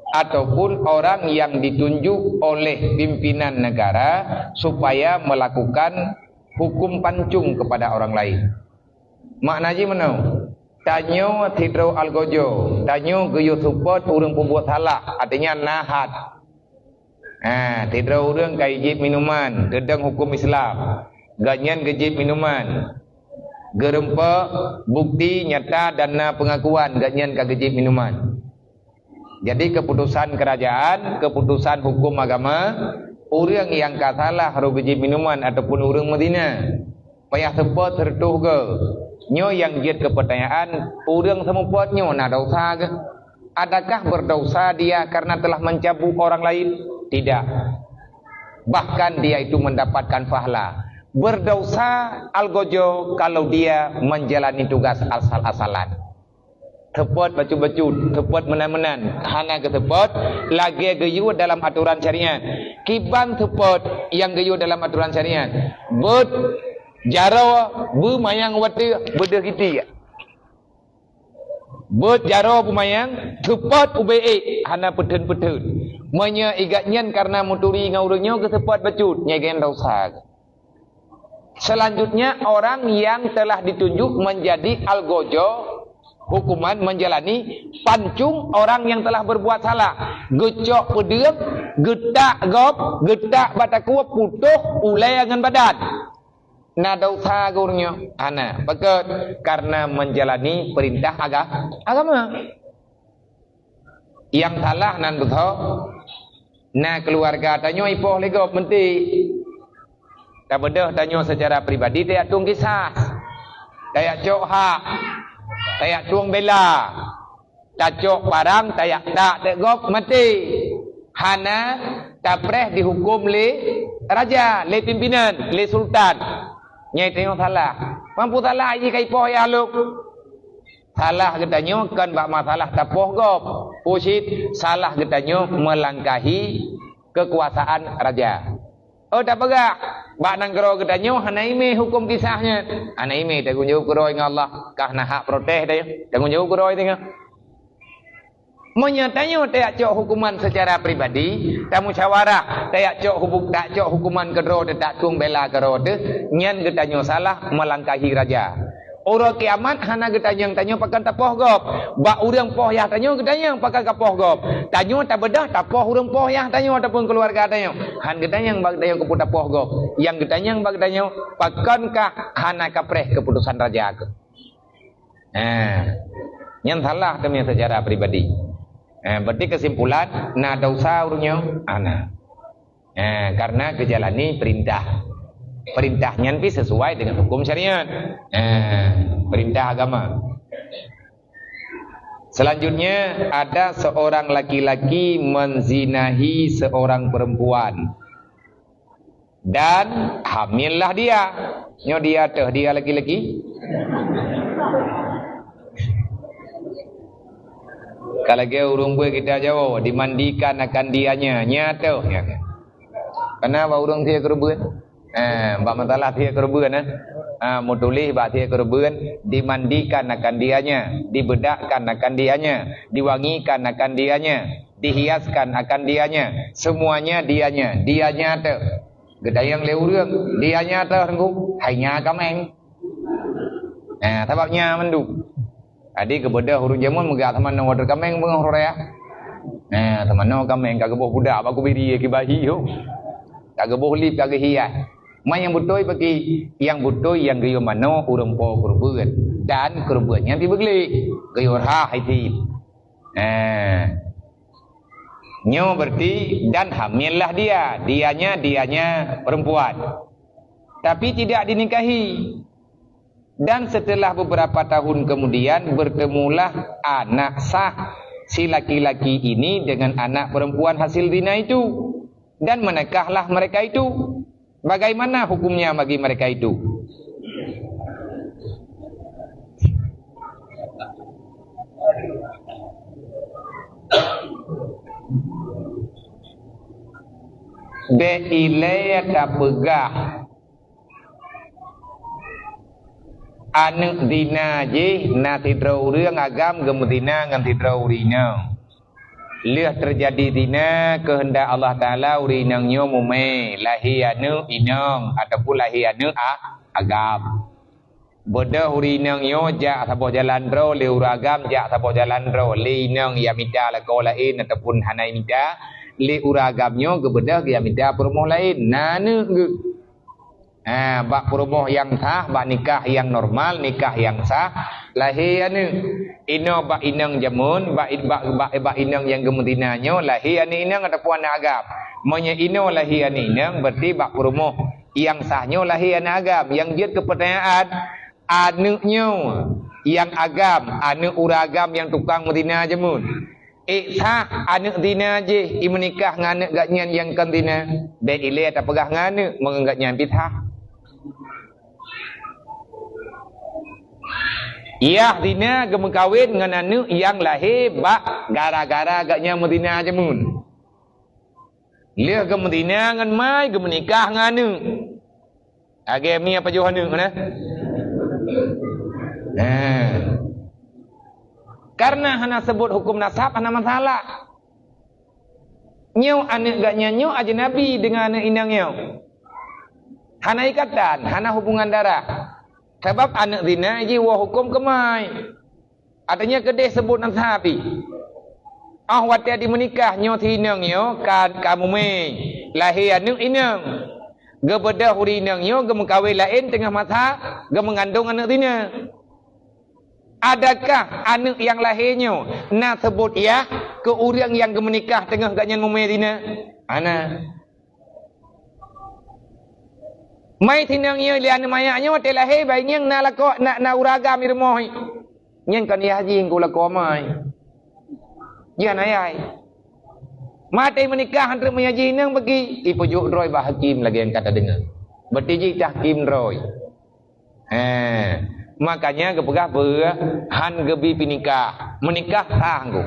ataupun orang yang ditunjuk oleh pimpinan negara supaya melakukan hukum pancung kepada orang lain. Maknanya mana? Tanyo tidro algojo, tanyo geyo support urang pembuat salah, artinya nahat. Tidro urang kajib minuman, gedang hukum Islam, ganyan gejib minuman, gerempa bukti nyata dana pengakuan ganyan kagejib minuman. Jadi keputusan kerajaan, keputusan hukum agama, orang yang kasalah ro gejib minuman ataupun urang Madinah, payah support tertuh ke. Nyo yang jid ke pertanyaan, orang semupot nyo na dosa ke? Adakah berdosa dia karena telah mencabuk orang lain? Tidak. Bahkan dia itu mendapatkan pahala. Berdosa algojo kalau dia menjalani tugas asal-asalan. Tepot baju-baju, tepot menan-menan, hana ke tepot, lagi geyu dalam aturan syariat. Kiban tepot yang geyu dalam aturan syariat. Jaro bumayang wati beda kiti. Jaro bumayang tepat UBE hana petun-petun. Menya igatnyan karena muturi ngaurunyo ke tepat becut nyegen dosa. Selanjutnya orang yang telah ditunjuk menjadi algojo hukuman menjalani pancung orang yang telah berbuat salah. Gecok pediem, getak gop, getak batakua putuh ulai dengan badan. Na dosa gurunyo. Ana, betul karena menjalani perintah agama. Yang salah nan betul. Na keluarga tanyo ipoh lego menti. Tak bedah tanyo secara pribadi tak tung kisah. Tak cok hak. Tak tuang bela. Tak cok barang tak tegop mati. Hana tak preh dihukum le raja, le pimpinan, le sultan. Nyai tengok salah. Mampu salah ini kai poh ya luk. Salah getanyo kan bak masalah tapoh gop. Pusit salah getanyo melangkahi kekuasaan raja. Oh tak pegak. Bak nang kero getanyo hana ime hukum kisahnya. Hana ime tanggung jawab keroi dengan Allah. Kah nak hak protes dia. Tanggung jawab keroi tengok. Menyatanya tak cok hukuman secara pribadi, tak musyawarah, tak cok hukuman kedro tak tung bela kedro tu, nyan getanyo salah melangkahi raja. Orang kiamat hana getanyang tanyo pakan tapoh gop. Ba urang poh yah tanyo getanyang pakan kapoh gop. Tanyo tak bedah tapoh urang poh yah tanyo ataupun keluarga tanyo. Han getanyang bag tanyo keputus tapoh gop. Yang getanyang bag tanyo pakankah hana kapreh keputusan raja ke. Yang salah demi secara pribadi. Berarti kesimpulan na dosa urunyo ana. Karena kejalani perintah. Perintahnya nanti sesuai dengan hukum syariat. Perintah agama. Selanjutnya ada seorang laki-laki menzinahi seorang perempuan. Dan hamillah dia. Nyo dia teh dia laki-laki. Kalau ke urung buat kita jauh dimandikan akan dianya nyata. Kenapa urung dia kerubun? Bak masalah dia kerubun mutulih bak dia kerubun dimandikan akan dianya, dibedakkan akan dianya, diwangikan akan dianya, dihiaskan akan dianya, semuanya dianya tu. Gedayang le urang dianya tu rengku hanya kameng. Sebabnya mendu. Adi kebedah hurun jamun megak teman nang wader kameng bengah rorea. Teman nang kameng kagak boh budak aku biri ki bahi yo. Kagak boh lip kagak hias. Mai yang butuh bagi yang butuh yang geyo mano urang po kurbeun dan kurbeunnya dibegli geyo ha haiti. Nyo berarti dan hamillah dia, dianya perempuan. Tapi tidak dinikahi. Dan setelah beberapa tahun kemudian bertemulah anak sah si laki-laki ini dengan anak perempuan hasil zina itu. Dan menikahlah mereka itu. Bagaimana hukumnya bagi mereka itu? Beilaya tak pegah anak dina je na tidrau reung agam gemudina ngan tidrau rina. Leh terjadi dina kehendak Allah Taala urinang nyo mume lahi anu inang ataupun lahi anu agam. Bodoh urinang nyo jak sabo jalan ro le uragam jak sabo jalan ro le inang ya mita la ko lain ataupun hanai mita le uragam nyo gebedah ya mita perumoh lain. Nanu ge bak perumoh yang sah, bak nikah yang normal, nikah yang sah, lahi anu ino bak inang jamun, bak inang yang gemudinanyo, lahi anu inang ataupun anak agam. Monya ino lahi anu inang berarti bak perumoh yang sahnya lahi anu agam. Yang dia kepertanyaan anuknyo yang agam, anu uragam yang tukang mudina jamun. Sah anak dina je menikah dengan anak gatnyan yang kan dina. Be ile tak pegah ngane menganggapnya bid'ah. Iya dina gemekawin dengan anu yang lahir bak gara-gara agaknya Medina jamun. Lihat ke Medina dengan mai ke menikah dengan anu. Age mi apa jauh anu mana? Karena hana sebut hukum nasab hana masalah. Nyau anak gaknya nyau ajnabi dengan anak inang nyau. Hana ikatan, hana hubungan darah. Sebab anak zina ji wa hukum kemai. Artinya kedih sebut nan sapi. Wat di menikah nyo tinang yo kamu me lahir anu inang. Gebedah hurinang yo gemengkawin lain tengah masa gemengandung anak tina. Adakah anak yang lahirnya nak sebut ya ke orang yang gemenikah tengah gaknya mume tina? Ana. Mai tinang yo lian mayaknya wat lahir bayi yang nak lakok nak uragam irmoh. Nyen kan ya haji ngku lakok mai. Ya nayai. Mati menikah antara menyaji nang bagi ipujuk roy bah hakim lagi yang kata dengar. Bertiji tahkim roy. Makanya kepegah han gebi pinikah. Menikah sanggu.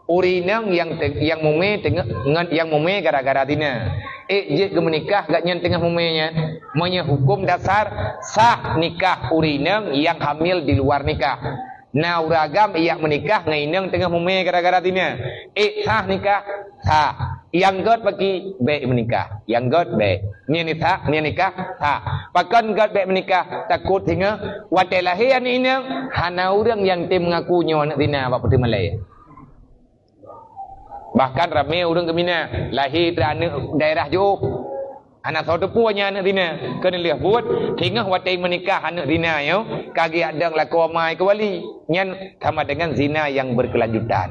Urinang yang mume tengah yang mume gara-gara tina. Je ke menikah gak nyen tengah mumenya. Menya hukum dasar sah nikah urinang yang hamil di luar nikah. Nah uragam ia menikah ngainang tengah mume gara-gara tina. Sah nikah sah. Yang god bagi baik menikah. Yang god baik. Ni sah, ni nikah sah. Pakan god baik menikah takut hingga watai lahir ni inang hana orang yang tim mengakunya anak tina apa putih Malay. Bahkan ramai orang Gemina lahir dari anak daerah jauh. Anak saudara puanya anak dina kena lihat buat hingga watai menikah anak dina yo kagi adang laku amai ke wali nyan sama dengan zina yang berkelanjutan.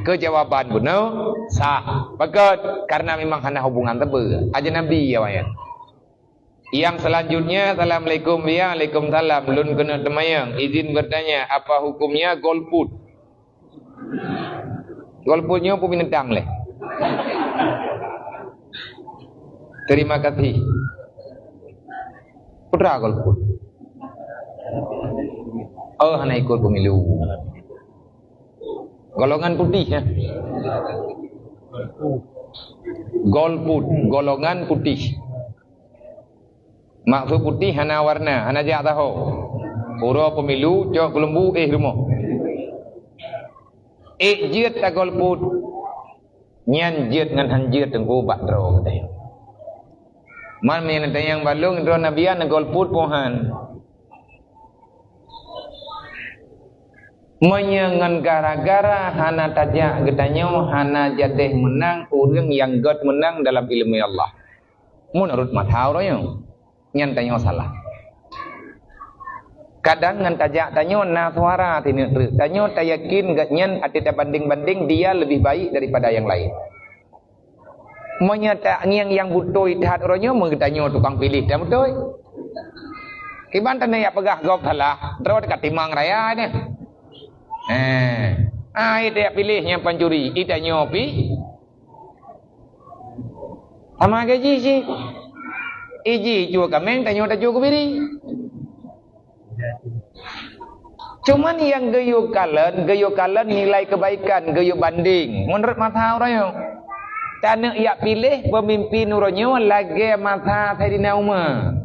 Kejawaban benar sah. Pakat karena memang hana hubungan tebe aja nabi ya waya. Yang selanjutnya assalamualaikum ya waalaikumsalam lun kena temayang izin bertanya apa hukumnya golput? Golputnya apa binatang leh? Terima kasih. Putra golput. Hana ikut pemilu. Golongan putih ya. Golput, golongan putih. Maksud putih hana warna, hana jak tahu. Pura pemilu jauh kelembu rumah. Jiat tak golput. Nyan jiat ngan han jiat tengku bak dro katanya. Man menata yang balung dro nabian golput pohan. Menyengan gara-gara hana tajak getanyo hana jadeh menang orang yang god menang dalam ilmu Allah. Menurut matau royo nyan tanyo salah. Kadang ngan tajak tanyo na suara tini tanyo tayakin gak nyan atita banding-banding dia lebih baik daripada yang lain. Menyata yang butuh itahat orangnya menggetanyo tukang pilih dah betul. Kiban tanah ya pegah gop salah terus dekat timang raya ni. Dia pilihnya pencuri, ita nyopi. Sama gaji sih. Iji jua kameng tanyo ta jua kubiri. Cuman yang gayo kalen nilai kebaikan, gayo banding. Menurut mata orang tanah ia pilih pemimpin uronyo lagi mata Sayyidina Umar.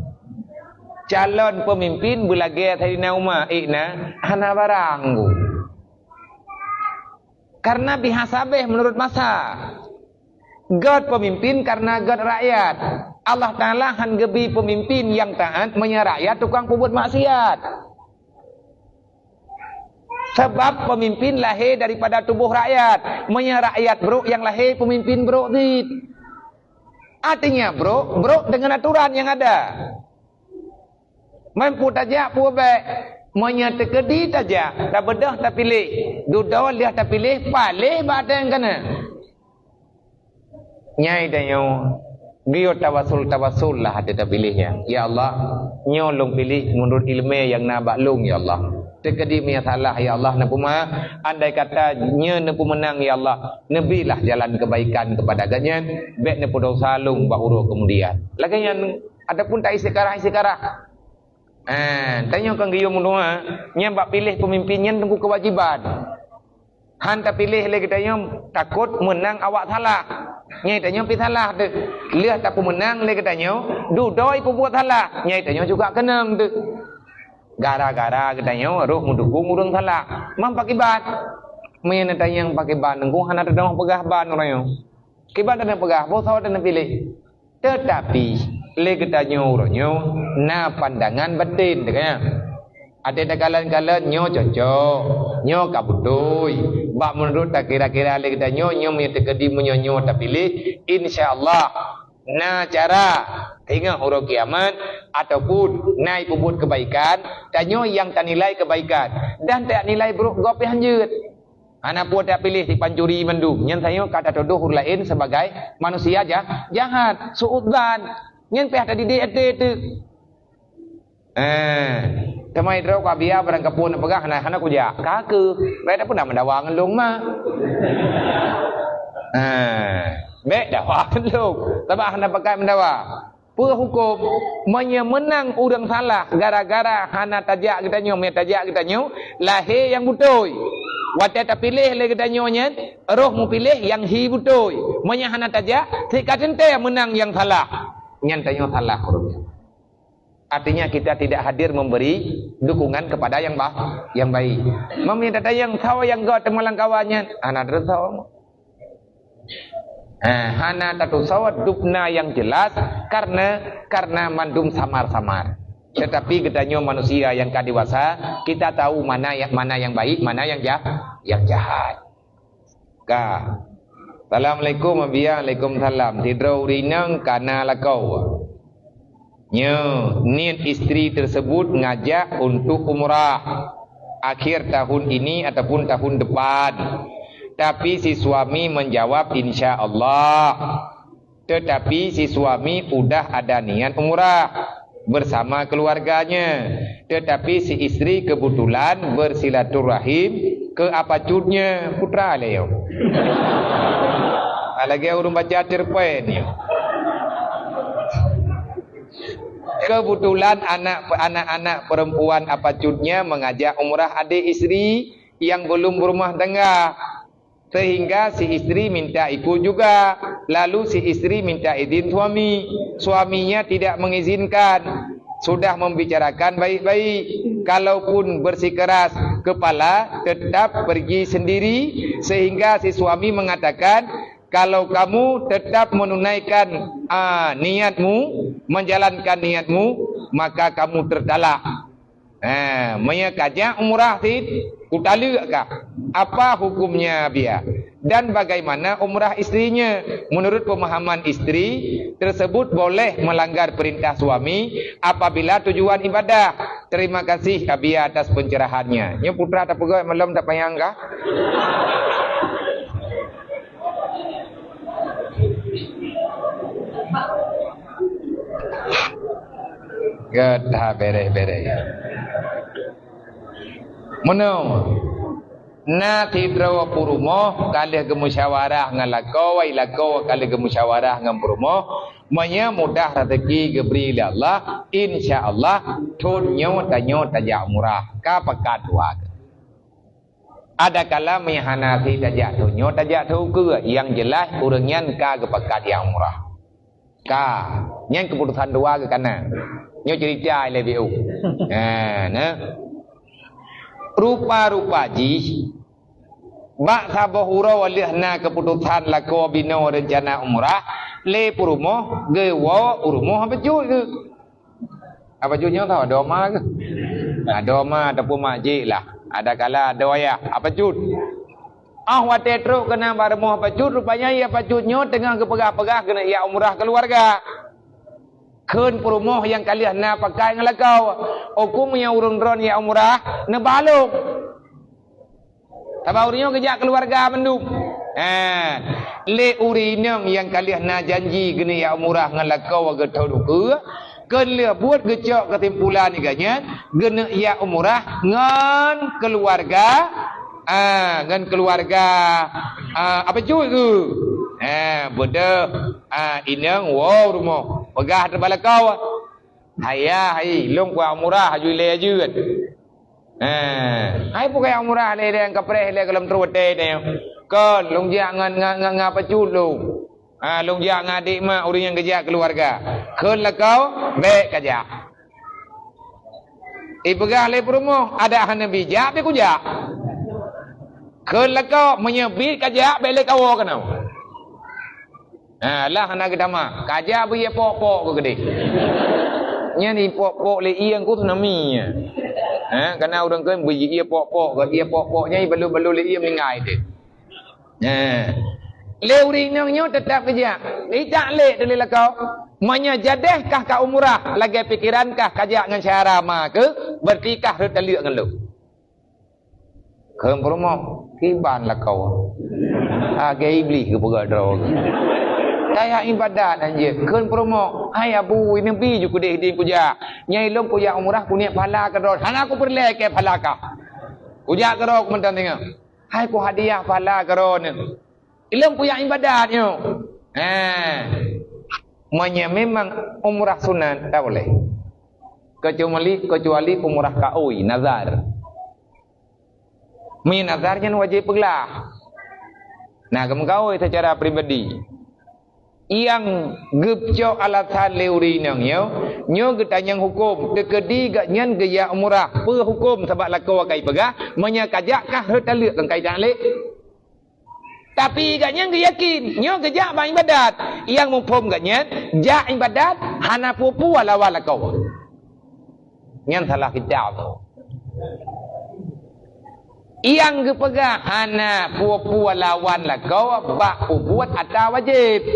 Calon pemimpin bulage Sayyidina Umar hana baranggu. Karena bihasabeh menurut masa. God pemimpin karena God rakyat. Allah Ta'ala han gebi pemimpin yang taat menyerakyat tukang pembuat maksiat. Sebab pemimpin lahir daripada tubuh rakyat. Menyerakyat bro yang lahir pemimpin bro. Artinya bro dengan aturan yang ada. Mampu tajak puabek. Menyatekedi tajak. Tak bedah tak pilih. Dudawal dia tak pilih. Palih badan kena. Nyai danyo. Dia tawasul lah hati tak pilihnya. Ya Allah. Nyolong pilih menurut ilmu yang nabak lung ya Allah. Tekedi punya salah ya Allah. Napuma andai kata nya napu menang ya Allah. Nebilah jalan kebaikan kepada ganyan. Bek napu dosa lung bahuru kemudian. Lagi yang adapun tak isi karah. Tanya kang giyo munua, nyambak pilih pemimpinnya tunggu kewajiban. Han tak pilih lagi tanya takut menang awak salah. Nyai tanya pi salah tu. Lihat tak menang lagi tanya, dudoi pu buat salah. Nyai tanya juga kenang tu. Gara-gara katanya roh mendukung urang salah. Mam pakai ban. Main tanya yang pakai ban nunggu han ada dah pegah ban orang. Kiban ada pegah, bos awak ada pilih. Tetapi le katanya orangnya na pandangan batin katanya Ada kala-kala nyo cocok, nyo kabutui. Bak menurut tak kira-kira lagi kita nyo punya tekedi nyo tak pilih. InsyaAllah na cara hingga huruf kiamat ataupun naik puput kebaikan. Dan nyo yang tak nilai kebaikan dan tak nilai buruk gop yang hanjut. Anak pun tak pilih di pancuri mendung. Yang saya kata tuduh huruf lain sebagai manusia jahat, suudzan. Yang pihak tadi dia tu. Thamai terus kau biar barang kapun pegah anak kuja kaku. Mereka pun dah mendawangan long mah. Mek dawangan long. Tapi anak pakai mendawa. Pura hukum menang orang salah gara-gara hana tajak kita nyo, tajak kita nyo lahir yang betul. Wate tak pilih lagi kita nyonya, roh mu pilih yang hi betul. Hana tajak, si katente menang yang salah. Nyantanyo salah hurufnya. Artinya kita tidak hadir memberi dukungan kepada yang baik. Meminta yang tahu yang gak temalang kawannya, anak tahu. Hana tatu sawat dupna yang jelas karena mandum samar-samar. Tetapi katanya manusia yang kadewasa, kita tahu mana yang baik, mana yang jahat. Assalamualaikum Waalaikumsalam. Tidrau rinang kana lakau. Niat istri tersebut ngajak untuk umrah akhir tahun ini ataupun tahun depan. Tapi si suami menjawab insya-Allah. Tetapi si suami udah ada niat umrah bersama keluarganya. Tetapi si istri kebetulan bersilaturahim ke apacudnya putra leo. Lagi urung baca cerpen ni. Kebetulan anak-anak perempuan apacudnya mengajak umrah adik istri yang belum berumah tangga. Sehingga si istri minta ikut juga. Lalu si istri minta izin suami. Suaminya tidak mengizinkan. Sudah membicarakan baik-baik. Kalaupun bersikeras kepala tetap pergi sendiri. Sehingga si suami mengatakan, kalau kamu tetap menunaikan niatmu, menjalankan niatmu, maka kamu tertalak. Menyekajak umrah tid, kutalakah? Apa hukumnya dia? Dan bagaimana umrah istrinya? Menurut pemahaman istri tersebut boleh melanggar perintah suami apabila tujuan ibadah. Terima kasih Abia atas pencerahannya. Nya putra tak pegawai malam tak payang kah? Gada beres-beres. Menung. Na tidrawa purumoh kalih gemusyawarah ngalakau wa ilakau kalih gemusyawarah ngam purumoh manya mudah rezeki geberi oleh Allah insyaallah tunyo tajak murah ka pekat wa. Ada kala mehanati tajak tunyo tajak tu ke yang jelas urangnya ka ke pekat yang murah. Ka yang keputusan dua ke kanan. Nyo cerita lebih rupa-rupa ji bak sabahura walihna keputusan lako bino rencana umrah le purumoh gewo urumoh apa cuy ke apa cuynya tahu doma ke doma ataupun makcik lah ada kala ada wayah apa cuy wate truk kena barmoh apa cuy rupanya ya apa cuynya tengah kepegah-pegah kena ya umrah keluarga keun purumoh yang kalian na pakai ngelakau hukumnya urun-urun ya umrah nebaluk tabaurnya kejak keluarga mendung le urinang yang kalian na janji gini ya umrah ngelakau getau duku keun le buat gecok ketimpulan iganya gena ya umrah ngan keluarga ngan keluarga apa cuy ke bodoh inang wow rumah pegah terbalik kau hai long kwa umrah haju le haju hai pakai umrah le yang kapreh le dalam terwete ne kan long jangan ngapa culu long jangan adik mak orang yang kerja keluarga kan lah kau baik kerja pegah le rumah ada hana bijak pe kujak kan lah kau menyebit kerja balik kau kenau lah anak kita mah kaja bu ye pok-pok ke gede nya ni pok-pok le iang ku tsunami Kerana orang kan beri ia pok-pok, ia pok-poknya balu-balu ia mengai tu. Leurinangnya tetap kerja. Tidak lek dalil kau. Menyajadehkah ka umrah lagi pikirankah kajak dengan cara ma ke bertikah retaliak dengan lu. Keum promo kiban lah kau. Gay iblis ke pegadro. Kayak ibadat anjir. Keum promo hai abu ini bi ju kudeh din puja. Nyai long puja umrah punya pahala ka ro. Han aku perle ke pahala ka. Puja ka ro mentan tengah. Hai ku hadiah pahala ka ro ni. Ilmu punya ibadatnya. Memang umrah sunat tak boleh. Kecuali umrah kaui nazar. Nazarnya wajib pegelah. Nah, kamu secara pribadi. Yang gepco alasan leuri nyo getanyang hukum tekedi gak nyan gaya umrah pe hukum sebab lakau kai pegah menyakajakkah retalik kai dalek. Tapi gaknya nggak yakin, nyo gejak bang ibadat. Yang mumpum gaknya, jak ibadat, hana pupu wala kau. Yang salah kejap. Yang gepegah hana pupu wala kau, bak buat ada wajib.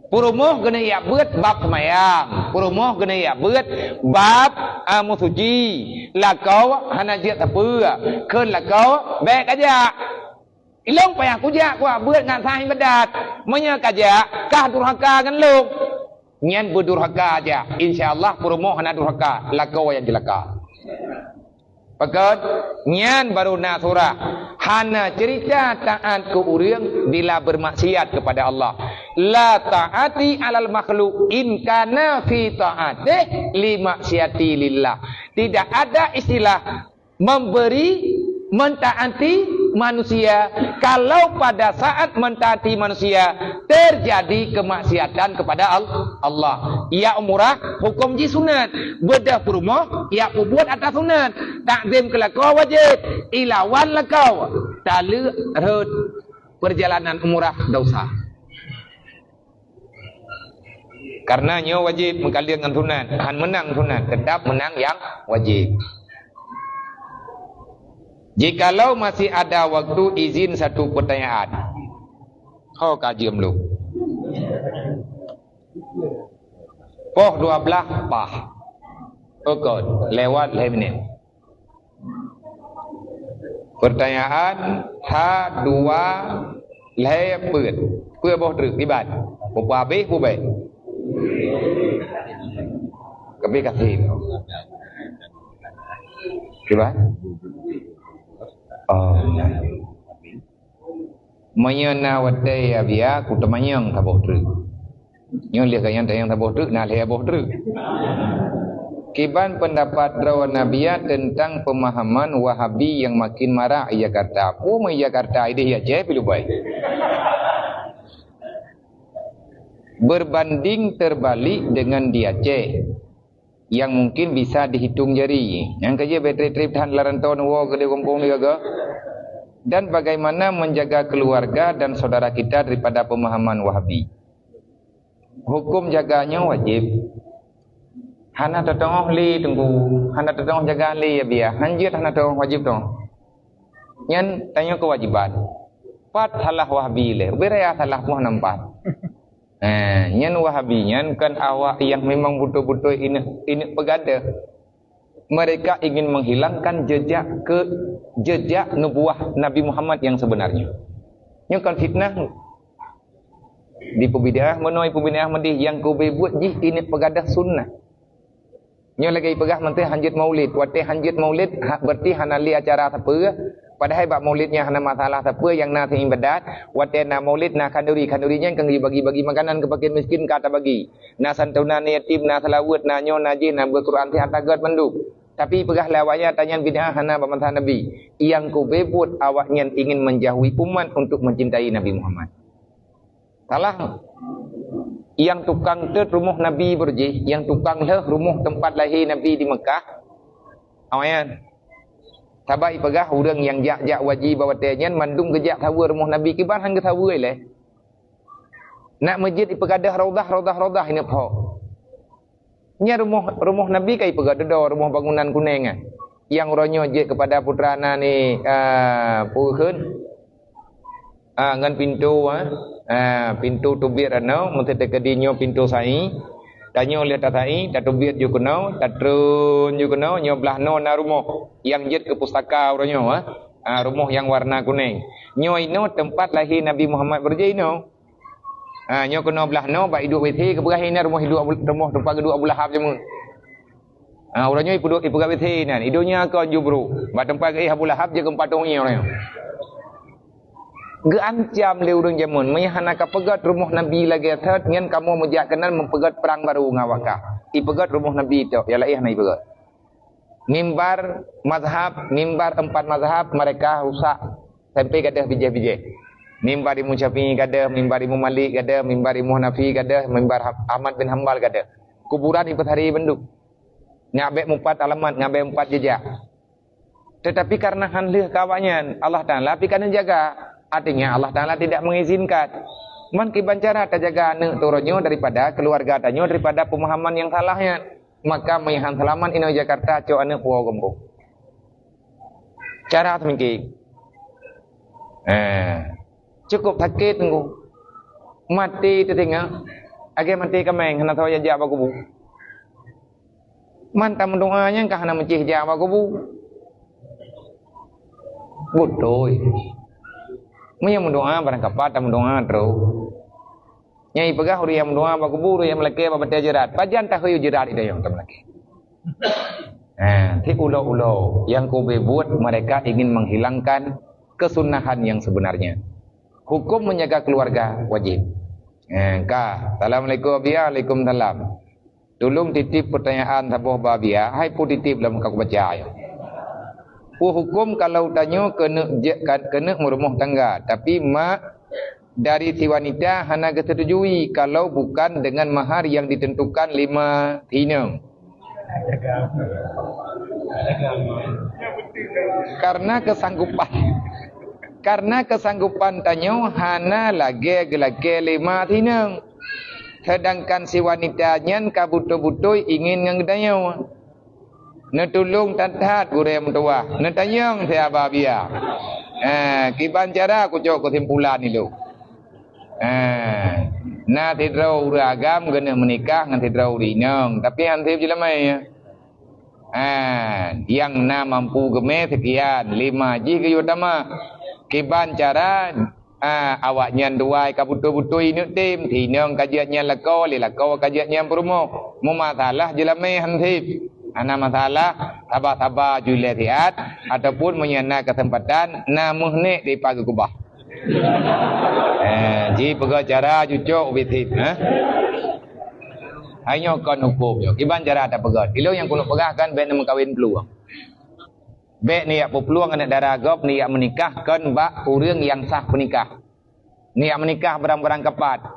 Purumuh kena ia buat bab semayang. Purumuh kena ia buat bab musuci. Lakau hana jiat apa. Ken lakau baik aja. Ilong payah kujak kuah buat ngan sah ibadat. Menya kajak kah durhaka kan lu. Nyan berdurhaka aja. InsyaAllah purumuh hana durhaka. Lakau yang dilaka. Pakat nyan baru nak surah. Hana cerita taat ke urang bila bermaksiat kepada Allah. La ta'ati alal makhluk in kana fi ta'atih li maksiati lillah. Tidak ada istilah memberi mentaati manusia kalau pada saat mentaati manusia terjadi kemaksiatan kepada Allah. Ya umrah hukum ji sunat, bedah purmo ya buat atas sunat, takzim kelakau wajib, ilawan lakau tali perjalanan umrah dosa. Karenanya wajib mengkalir dengan sunat, han menang sunat, tetap menang yang wajib. Jikalau masih ada waktu, izin satu pertanyaan. Kau kaji belum? Poh 12 pah. Okey, lewat 5 minit. Pertanyaan ha 2 le ปิด เพื่อบ่ตรึกปฏิบัติบ่ปาเบผู้ใบ Kami kasih. Coba. Mayana wadai abia kutamanyang taboh tru. Nyo lihat yang taboh tru, nah lihat taboh tru. Kiban pendapat rawan Nabiya tentang pemahaman Wahabi yang makin marah ia kata, "Oh, ia kata ide ya je pilu baik." Berbanding terbalik dengan di Aceh yang mungkin bisa dihitung jari. Yang kerja bateri trip tahan larantau nuwo gede kompong ni gaga. Dan bagaimana menjaga keluarga dan saudara kita daripada pemahaman Wahabi. Hukum jaganya wajib. Hana tetangah li tunggu, hana tetangah jaga li ya biar. Hanjir hana tetangah wajib dong. Yang tanya kewajiban. Pat salah Wahabi le, beraya salah pun nampak. Nyan Wahabi nyan kan awak yang memang betul-betul ini pegada. Mereka ingin menghilangkan jejak nubuah Nabi Muhammad yang sebenarnya. Nyan kan fitnah di pembida'ah menoi pembida'ah medih yang kau buat jih ini pegada sunnah. Nyan lagi pegah menteri hanjit maulid, wate hanjit maulid berarti hanali acara apa? Padahal bab maulidnya hana masalah siapa yang nak ibadat, wate na maulid na kanduri-kandurinya kan bagi-bagi makanan ke fakir miskin kata bagi. Na santunan yatim na salawat na nyo na jin na berquran ti hatagat manduk. Tapi pegah lawanya tanya bid'ah hana bamantah Nabi. Yang ku bebut awaknya ingin menjauhi umat untuk mencintai Nabi Muhammad. Salah. Yang tukang te rumah Nabi berjih, yang tukang le rumah tempat lahir Nabi di Mekah. Awaknya Tabai pegah orang yang jak-jak wajib bawatnya mandung kejak tawa rumah Nabi kibar hang tawa le. Nak masjid ipegadah raudah ini pho. Nya rumah Nabi kai pegat dedo rumah bangunan kuning ah. Yang ronyo je kepada putrana ni pukeun. Ngan pintu pintu tubir anau mesti tekadinyo pintu sai. Tanyo lihat tatai, tubir ju kunau, tatrun ju kunau nyo belah no na rumah yang jet ke pustaka ronyo rumah yang warna kuning. Nyo ino tempat lahir Nabi Muhammad berjino. Nyo kena belah no ba hidup witi ke berahina rumah hidup rumah tempat kedua Abu Lahab jamu. Orangnya ipu gawe witi nan. Idonya ke jubru. Ba tempat ke Abu Lahab je keempat orang orangnya. Geancam le urang jamun mayahana ka pegat rumah Nabi lagi atat ngan kamu mejak kenal mempegat perang baru ngawaka. Ipegat rumah Nabi itu ya laih na ipegat. Mimbar mazhab, mimbar 4 mazhab mereka rusak sampai gadah bijih-bijih. Mimbar Imam Syafi'i gadah, mimbar Imam Malik gadah, mimbar Imam Hanafi gadah, mimbar Ahmad bin Hanbal gadah. Kuburan ipat hari benduk. Ngabek 4 alamat, ngabek 4 jejak. Tetapi karena hanlih kawannya Allah Ta'ala pikirkan jaga. Artinya Allah Ta'ala tidak mengizinkan. Man kiban cara terjaga anak turunnya daripada keluarga tanya daripada pemahaman yang salahnya. Maka mayahan selaman ino Jakarta co anak puau gembung. Cara semingki. Cukup sakit tunggu. Mati tertinggal. Age mati kameng hana tahu jajak bakubu. Manta mendoanya kah hana mencih jajak bakubu. Bodoh. Maya mendoa barang kapat tak mendoa terus. Nyai pegah uri yang mendoa bakubu uri yang meleke babat jerat. Pajan tak hayu jerat itu yang tak meleke. Ti ulo-ulo yang kau buat mereka ingin menghilangkan kesunahan yang sebenarnya. Hukum menjaga keluarga wajib. Assalamualaikum abia, waalaikumsalam. Tolong titip pertanyaan sabuh babia, hai pu titip dalam kau baca ya. Hukum kalau tanya kena merumah tangga, tapi mak dari si wanita hana kesetujui kalau bukan dengan mahar yang ditentukan 5 tinang. Karena kesanggupan tanyo hana lage 5 tinang. Sedangkan si wanitanya kabuto-buto ingin ngangdayo. Netulung tatat gure mentua. Netanyang siapa biar. Kiban cara aku cok kesimpulan itu. Na tidrau agam kena menikah ngan tidrau rinang. Tapi antip jelamai. Yang na mampu geme sekian 5 ji ke utama. Kiban cara awaknya duai kabutu-butu ini tim tinang kajiannya lakau lelakau kajiannya perumo mu masalah jelamai hantip ana masalah sabar-sabar julai tiat ataupun menyana kesempatan namuh ni di pagi kubah ji pega cara cucuk bitip hanya kon hukum yo kiban cara ada pegat ilo yang kuno pegahkan ben mengkawin peluang. Bek niat peluang anak darah gop niat menikahkan bak urang yang sah menikah. Niat menikah barang-barang kepat.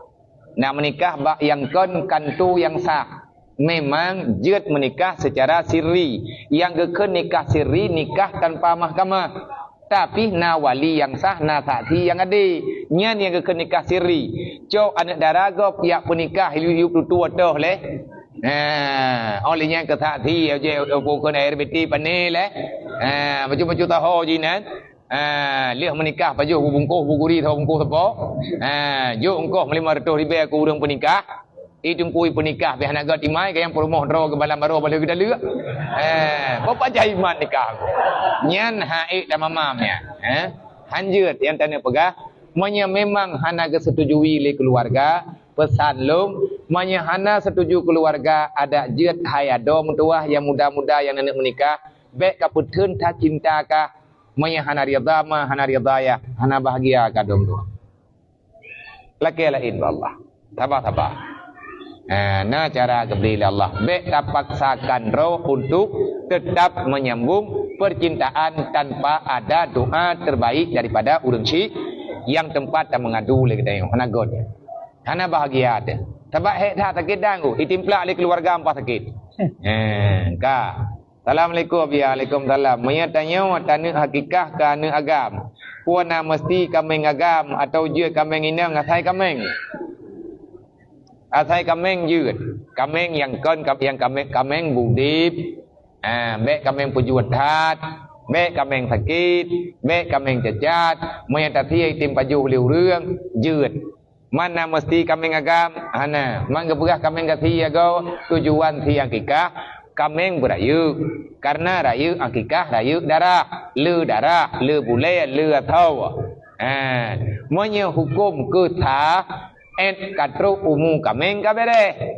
Nak menikah bak yang kantu yang sah. Memang jet menikah secara sirri. Yang ke nikah sirri nikah tanpa mahkamah. Tapi na wali yang sah na saksi yang ada. Nyan yang ke nikah sirri. Cok anak darah gop yak menikah hidup tua toh leh. Olehnya ke saksi je bukan air beti panel macam-macam tahu jinan lihat menikah baju bungkus buguri tahu bungkus apa jo engkau 500 ribu aku urang penikah itu kui penikah biar nak gat imai yang perumoh draw ke balam baru boleh kita lihat bapa jaiman nikah aku nyan haid dan mamamnya hanjut yang tanya pegah memang hana kesetujui oleh keluarga pesan lum hana setuju keluarga ada jet hayado mentua yang muda-muda yang nak menikah baik kaputun tak cinta kah hana rida ma hana ridaya hana bahagia ka dom tu laki lain Allah tabah nah cara kebeli Allah baik tak paksakan roh untuk tetap menyambung percintaan tanpa ada doa terbaik daripada urang syik yang tempat tak mengadu le kita hana god hana bahagia ada sebab hek tak sakit dangu itimplak le keluarga ampa sakit ka Assalamualaikum waalaikumsalam. Maya tanya tanya hakikah ke anu agam. Puana mesti kameng agam atau je kameng inang ngasai kameng. Athai kamengยืด kameng yang kon yang kameng budip. Mek kameng pejuat hat, mek kameng sakit, mek kameng cacat, menyatathi tim paju liu reungยืด Mana mesti kameng agam, hana, manggeberah kameng gathi agau tujuan thi akikah, kameng berayu, karena rayu akikah rayu darah, le bule, le athau. Monya hukum ke tha, katru umu kameng kabere.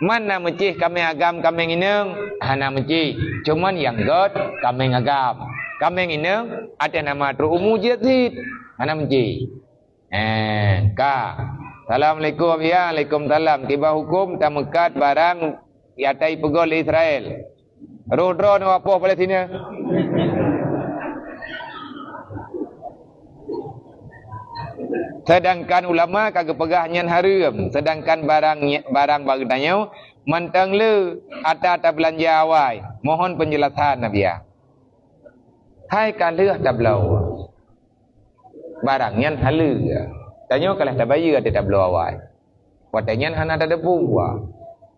Mana mencih kameng agam kameng ineng, hana mencih, cuman yang god kameng agam. Kameng ineng ada nama tru umu jadid, hana mencih. Assalamualaikum ya, Waalaikumsalam. Tiba hukum tamekat barang yatai pegol Israel. Rodro no apa Palestina? Sedangkan ulama kagak pegah nyan haram, sedangkan barang bagdanya mantang le ata belanja awai. Mohon penjelasan Nabi ya. Hai kalih tablau. Barang nyan halu. Tanya kalah tabayi ada tablau awai. Watanya hana ada buah.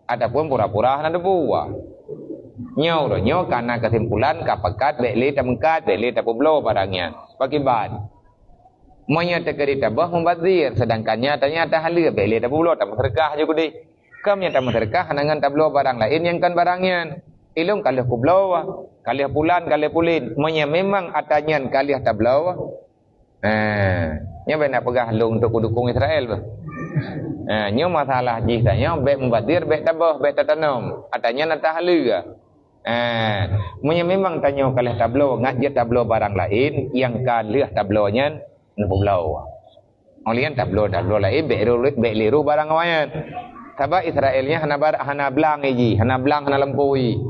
Adapun pura-pura hana ada buah. Nyo karena kesimpulan kapakat beli tamkat beli tablau barangnya. Pakiban. Monya tekeri tabah membazir, sedangkan nyatanya tak halu beli tablau tak sedekah juga deh. Kami tak sedekah hanangan tablau barang lain yang kan barangnya. Ilung kalih kublau, kalih pulan, kalih pulin. Monya memang atanya kalih tablau. Nya benar pegah long untuk dukung Israel. Nya masalah jisanya baik membadir, baik tabah, baik tanam. Atanya nata halu. Monya memang tanya kalih tablau, ngajak tablau barang lain yang kalih tablonya nublau. Olian tablau lain baik liru barang awayan. Sabab Israelnya hana blang eji, hana blang hana lempui.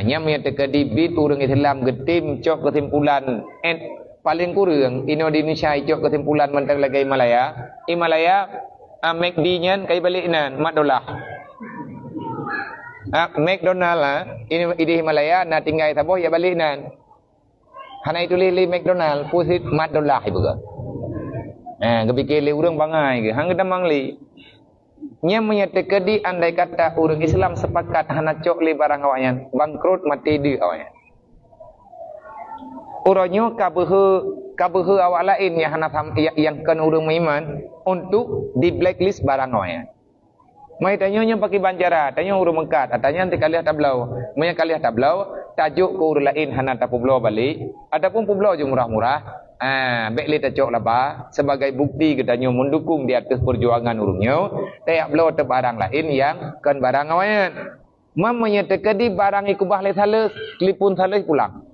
Nya punya tekadibit urang Islam getim cok kesimpulan paling kurang Indonesia cok kesimpulan mentang lagi Himalaya McD nyan kai baliknan $4. McDonald ini di Himalaya na tinggal saboh ya baliknan. Hana itu li McDonald pusit $4 ibu ke. Kepikir li urang bangai ke hang gedamang li. Nya menyatakan di andai kata orang Islam sepakat hana cok li barang awayan bangkrut mati di awayan. Orangnya kabehe awak lain yang hana yang kan orang iman untuk di blacklist barang awayan. Mai tanya pakai banjara, tanya urang Mekat, tanya nanti kalian tablau. Mai kalian tablau tajuk ke urang lain hana ta publau balik, adapun publau je murah-murah. Baik li tacok laba sebagai bukti katanya mendukung di atas perjuangan urungnya tayak belau te barang lain yang kan barang awayan mamanya tekadi barang ikubah le sales telefon sales pulang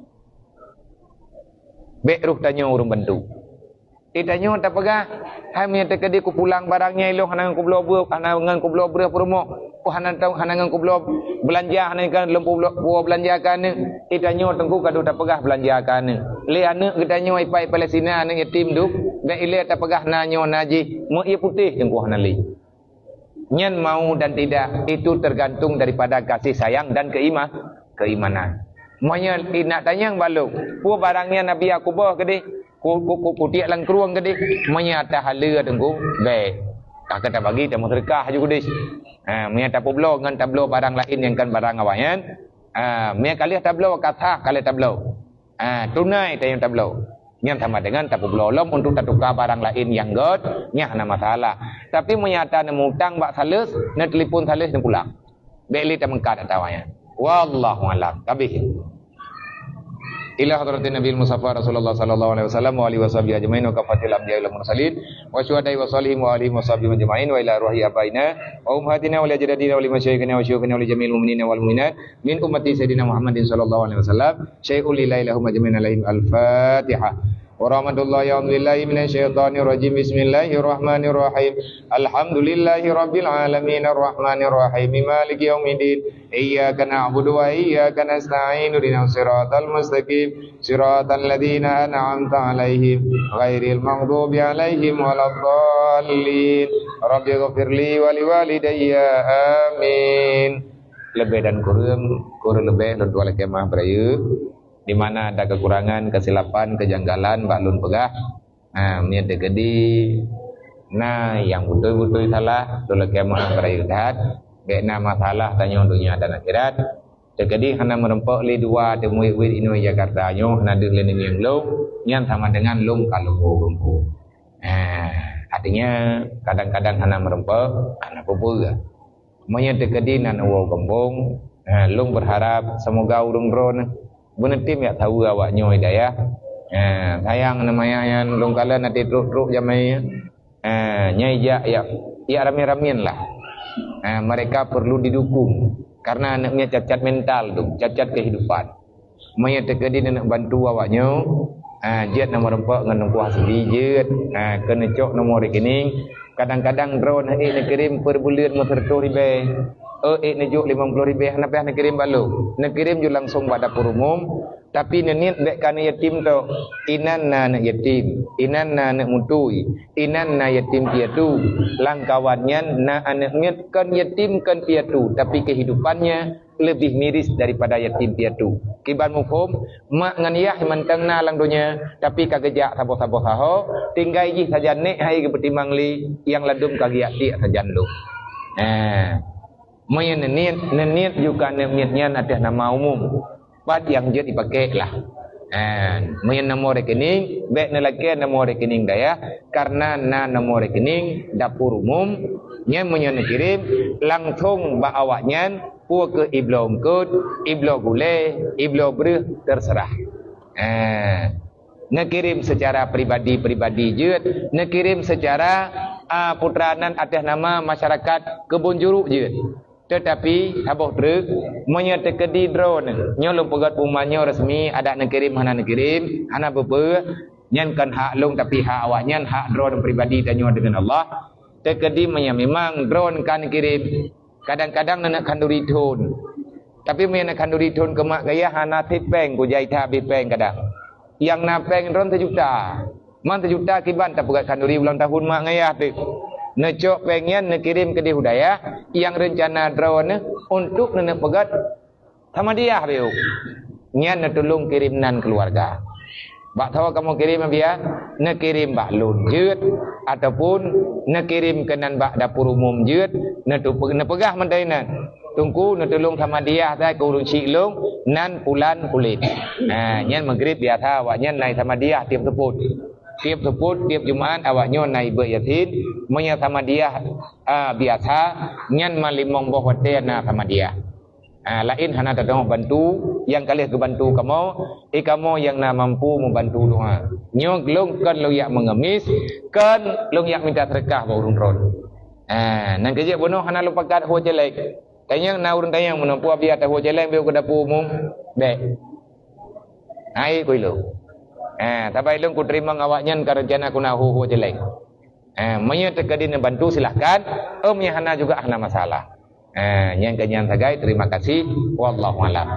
baik ruh tanya urung bantu ditanya tak pegah hai manya tekadi ku pulang barangnya ilo hanangan ku belau buah hanangan ku belau beurah perumok hanangan ku belau belanja hanangan lempu buah belanjakan ditanya tengku kadu tak pegah belanjakan le anak katanya ipai Palestina anak yatim duk dan ile tak pegah nanyo naji mau ia putih tengku hanali nyen mau dan tidak itu tergantung daripada kasih sayang dan keimanan monya nak tanya baluk pu barangnya Nabi Yakubah gede ku tiak lang kruang gede monya ta hala tengku baik tak kata bagi tak sedekah juga deh monya ta poblo ngan tablo barang lain yang kan barang awayan monya kali tablo kata kali tablo tunai tayang tablau yang sama dengan tapu belolom untuk tukar barang lain yang god nya hana masalah tapi menyata nemu utang bak sales na telefon sales dan pulang beli tak mengkat atawanya wallahu alam kabih ila hadratin nabiyil musafa rasulullah sallallahu alaihi wasallam wa alihi washabihi ajmain wa kafatil anbiya'i wal mursalin wa syuhada'i wa salihin wa alihi washabihi ajmain wa ila ruhi abaina wa ummahatina wa li ajdadina wa li masyayikhina wa syuyukhina wa li jami'il mu'minina wal mu'minat min ummati sayyidina Muhammadin sallallahu alaihi wasallam syai'ul lillahi lahum ajmain alaihim al-fatihah wa rahmatullahi wa billahi minasyaitonir rajim bismillahirrahmanirrahim alhamdulillahi rabbil alamin arrahmanir rahim maliki yaumiddin iyyaka na'budu wa iyyaka nasta'in ihdinas siratal mustaqim siratal ladzina an'amta 'alaihim ghairil maghdubi 'alaihim waladdallin rabbi ighfirli wa liwalidayya amin. Lebih dan kurang lebih dan dua kemah beraya di mana ada kekurangan, kesilapan, kejanggalan, baklun pegah. Niat gede Nah, yang betul-betul salah dulu kemah berayudat, kena masalah tanya dunia dan akhirat. Jadi hana merempok li dua temui wid ino Jakarta nyo hana de le yang long nyan sama dengan long kalau gumpu. Artinya kadang-kadang hana merempok hana pupul. Monya tekedi nan wo gembong, long berharap semoga urung drone benetim ya tahu awak nyo hidayah. Sayang namanya yang long kala nanti truk-truk jamai nyai ya rame-ramean lah. Mereka perlu didukung karena anaknya cacat mental tu, cacat kehidupan. Maya tekedi nak bantu awaknya, jet nomor rempok dengan kuah sedih jet, kena cok nomor rekening. Kadang-kadang drone nak kirim per bulan motor ribe. Nak juk 50 ribu, kenapa nak kirim balu? Nak kirim je langsung pada dapur umum. Tapi niat dek kana yatim tu, inan na nak yatim, inan na nak mutui, inan na yatim piatu, langkawannya na anaknya kan yatim kan piatu, tapi kehidupannya lebih miris daripada yatim piatu. Kiban mufhum, mak ngan yah mantang na lang dunya, tapi kagejak sabo-sabo saho, tinggal ji saja nek hai ke betimang li yang ladum kagiak ti saja lu. Mayan niat juga niatnya ada nama umum. Pat yang jet dipakai lah. Mayan nomor rekening, baik nelaki nomor rekening daya, karena nomor rekening dapur umum, nya mayan kirim langsung ba awaknya, pu ke iblo ungkut, iblo gule, iblo ber terserah. Nakirim secara pribadi jet, nakirim secara putranan atas nama masyarakat Kebun Juruk jet. Tetapi aboh truk menyatakan di drone nyolong pegat umatnya resmi ada nak kirim hana bepe nyankan hak long tapi hak awaknya hak drone pribadi tanya dengan Allah. Tekedi memang drone kan kirim kadang-kadang nak kanduri tun tapi nak kanduri tun ke mak gaya hana tipeng ku jai tha bipeng kadang yang napeng drone 1 juta man 1 juta kiban tak pegat kanduri ulang tahun mak gaya tu. Necok pengen nekirim ke di Hudayah yang rencana drone untuk nenek pegat sama dia beu. Nya netulung kirimnan keluarga. Bak tahu kamu kirim dia nekirim bak lun jeut ataupun nekirim kenan bak dapur umum jeut netu pegah mendainan. Tunggu netulung sama dia tai ku urung cilung nan pulan kulit. Nya magrib biasa awaknya naik sama dia tiap teput. Tiap seput, tiap Jumat awaknya naik beryatin, menya sama dia biasa, nyan malimong boh hotel na sama dia. Lain hana datang bantu, yang kalian kebantu kamu yang na mampu membantu doa. Nyong long kan lo yak mengemis, kan long yak minta sedekah baurun ron. Nang kerja bono hana lo pakat ho jelek. Tanyang na urun tanyang menempuh biar tahu jelek biar ke dapur umum. Baik. Ai kuilo. Tapi long ku terima awaknya ke rencana ku nahu jelek. Menya tekadin bantu silahkan. Hana juga hana masalah. Yang kenyan sagai terima kasih. Wallahu a'lam.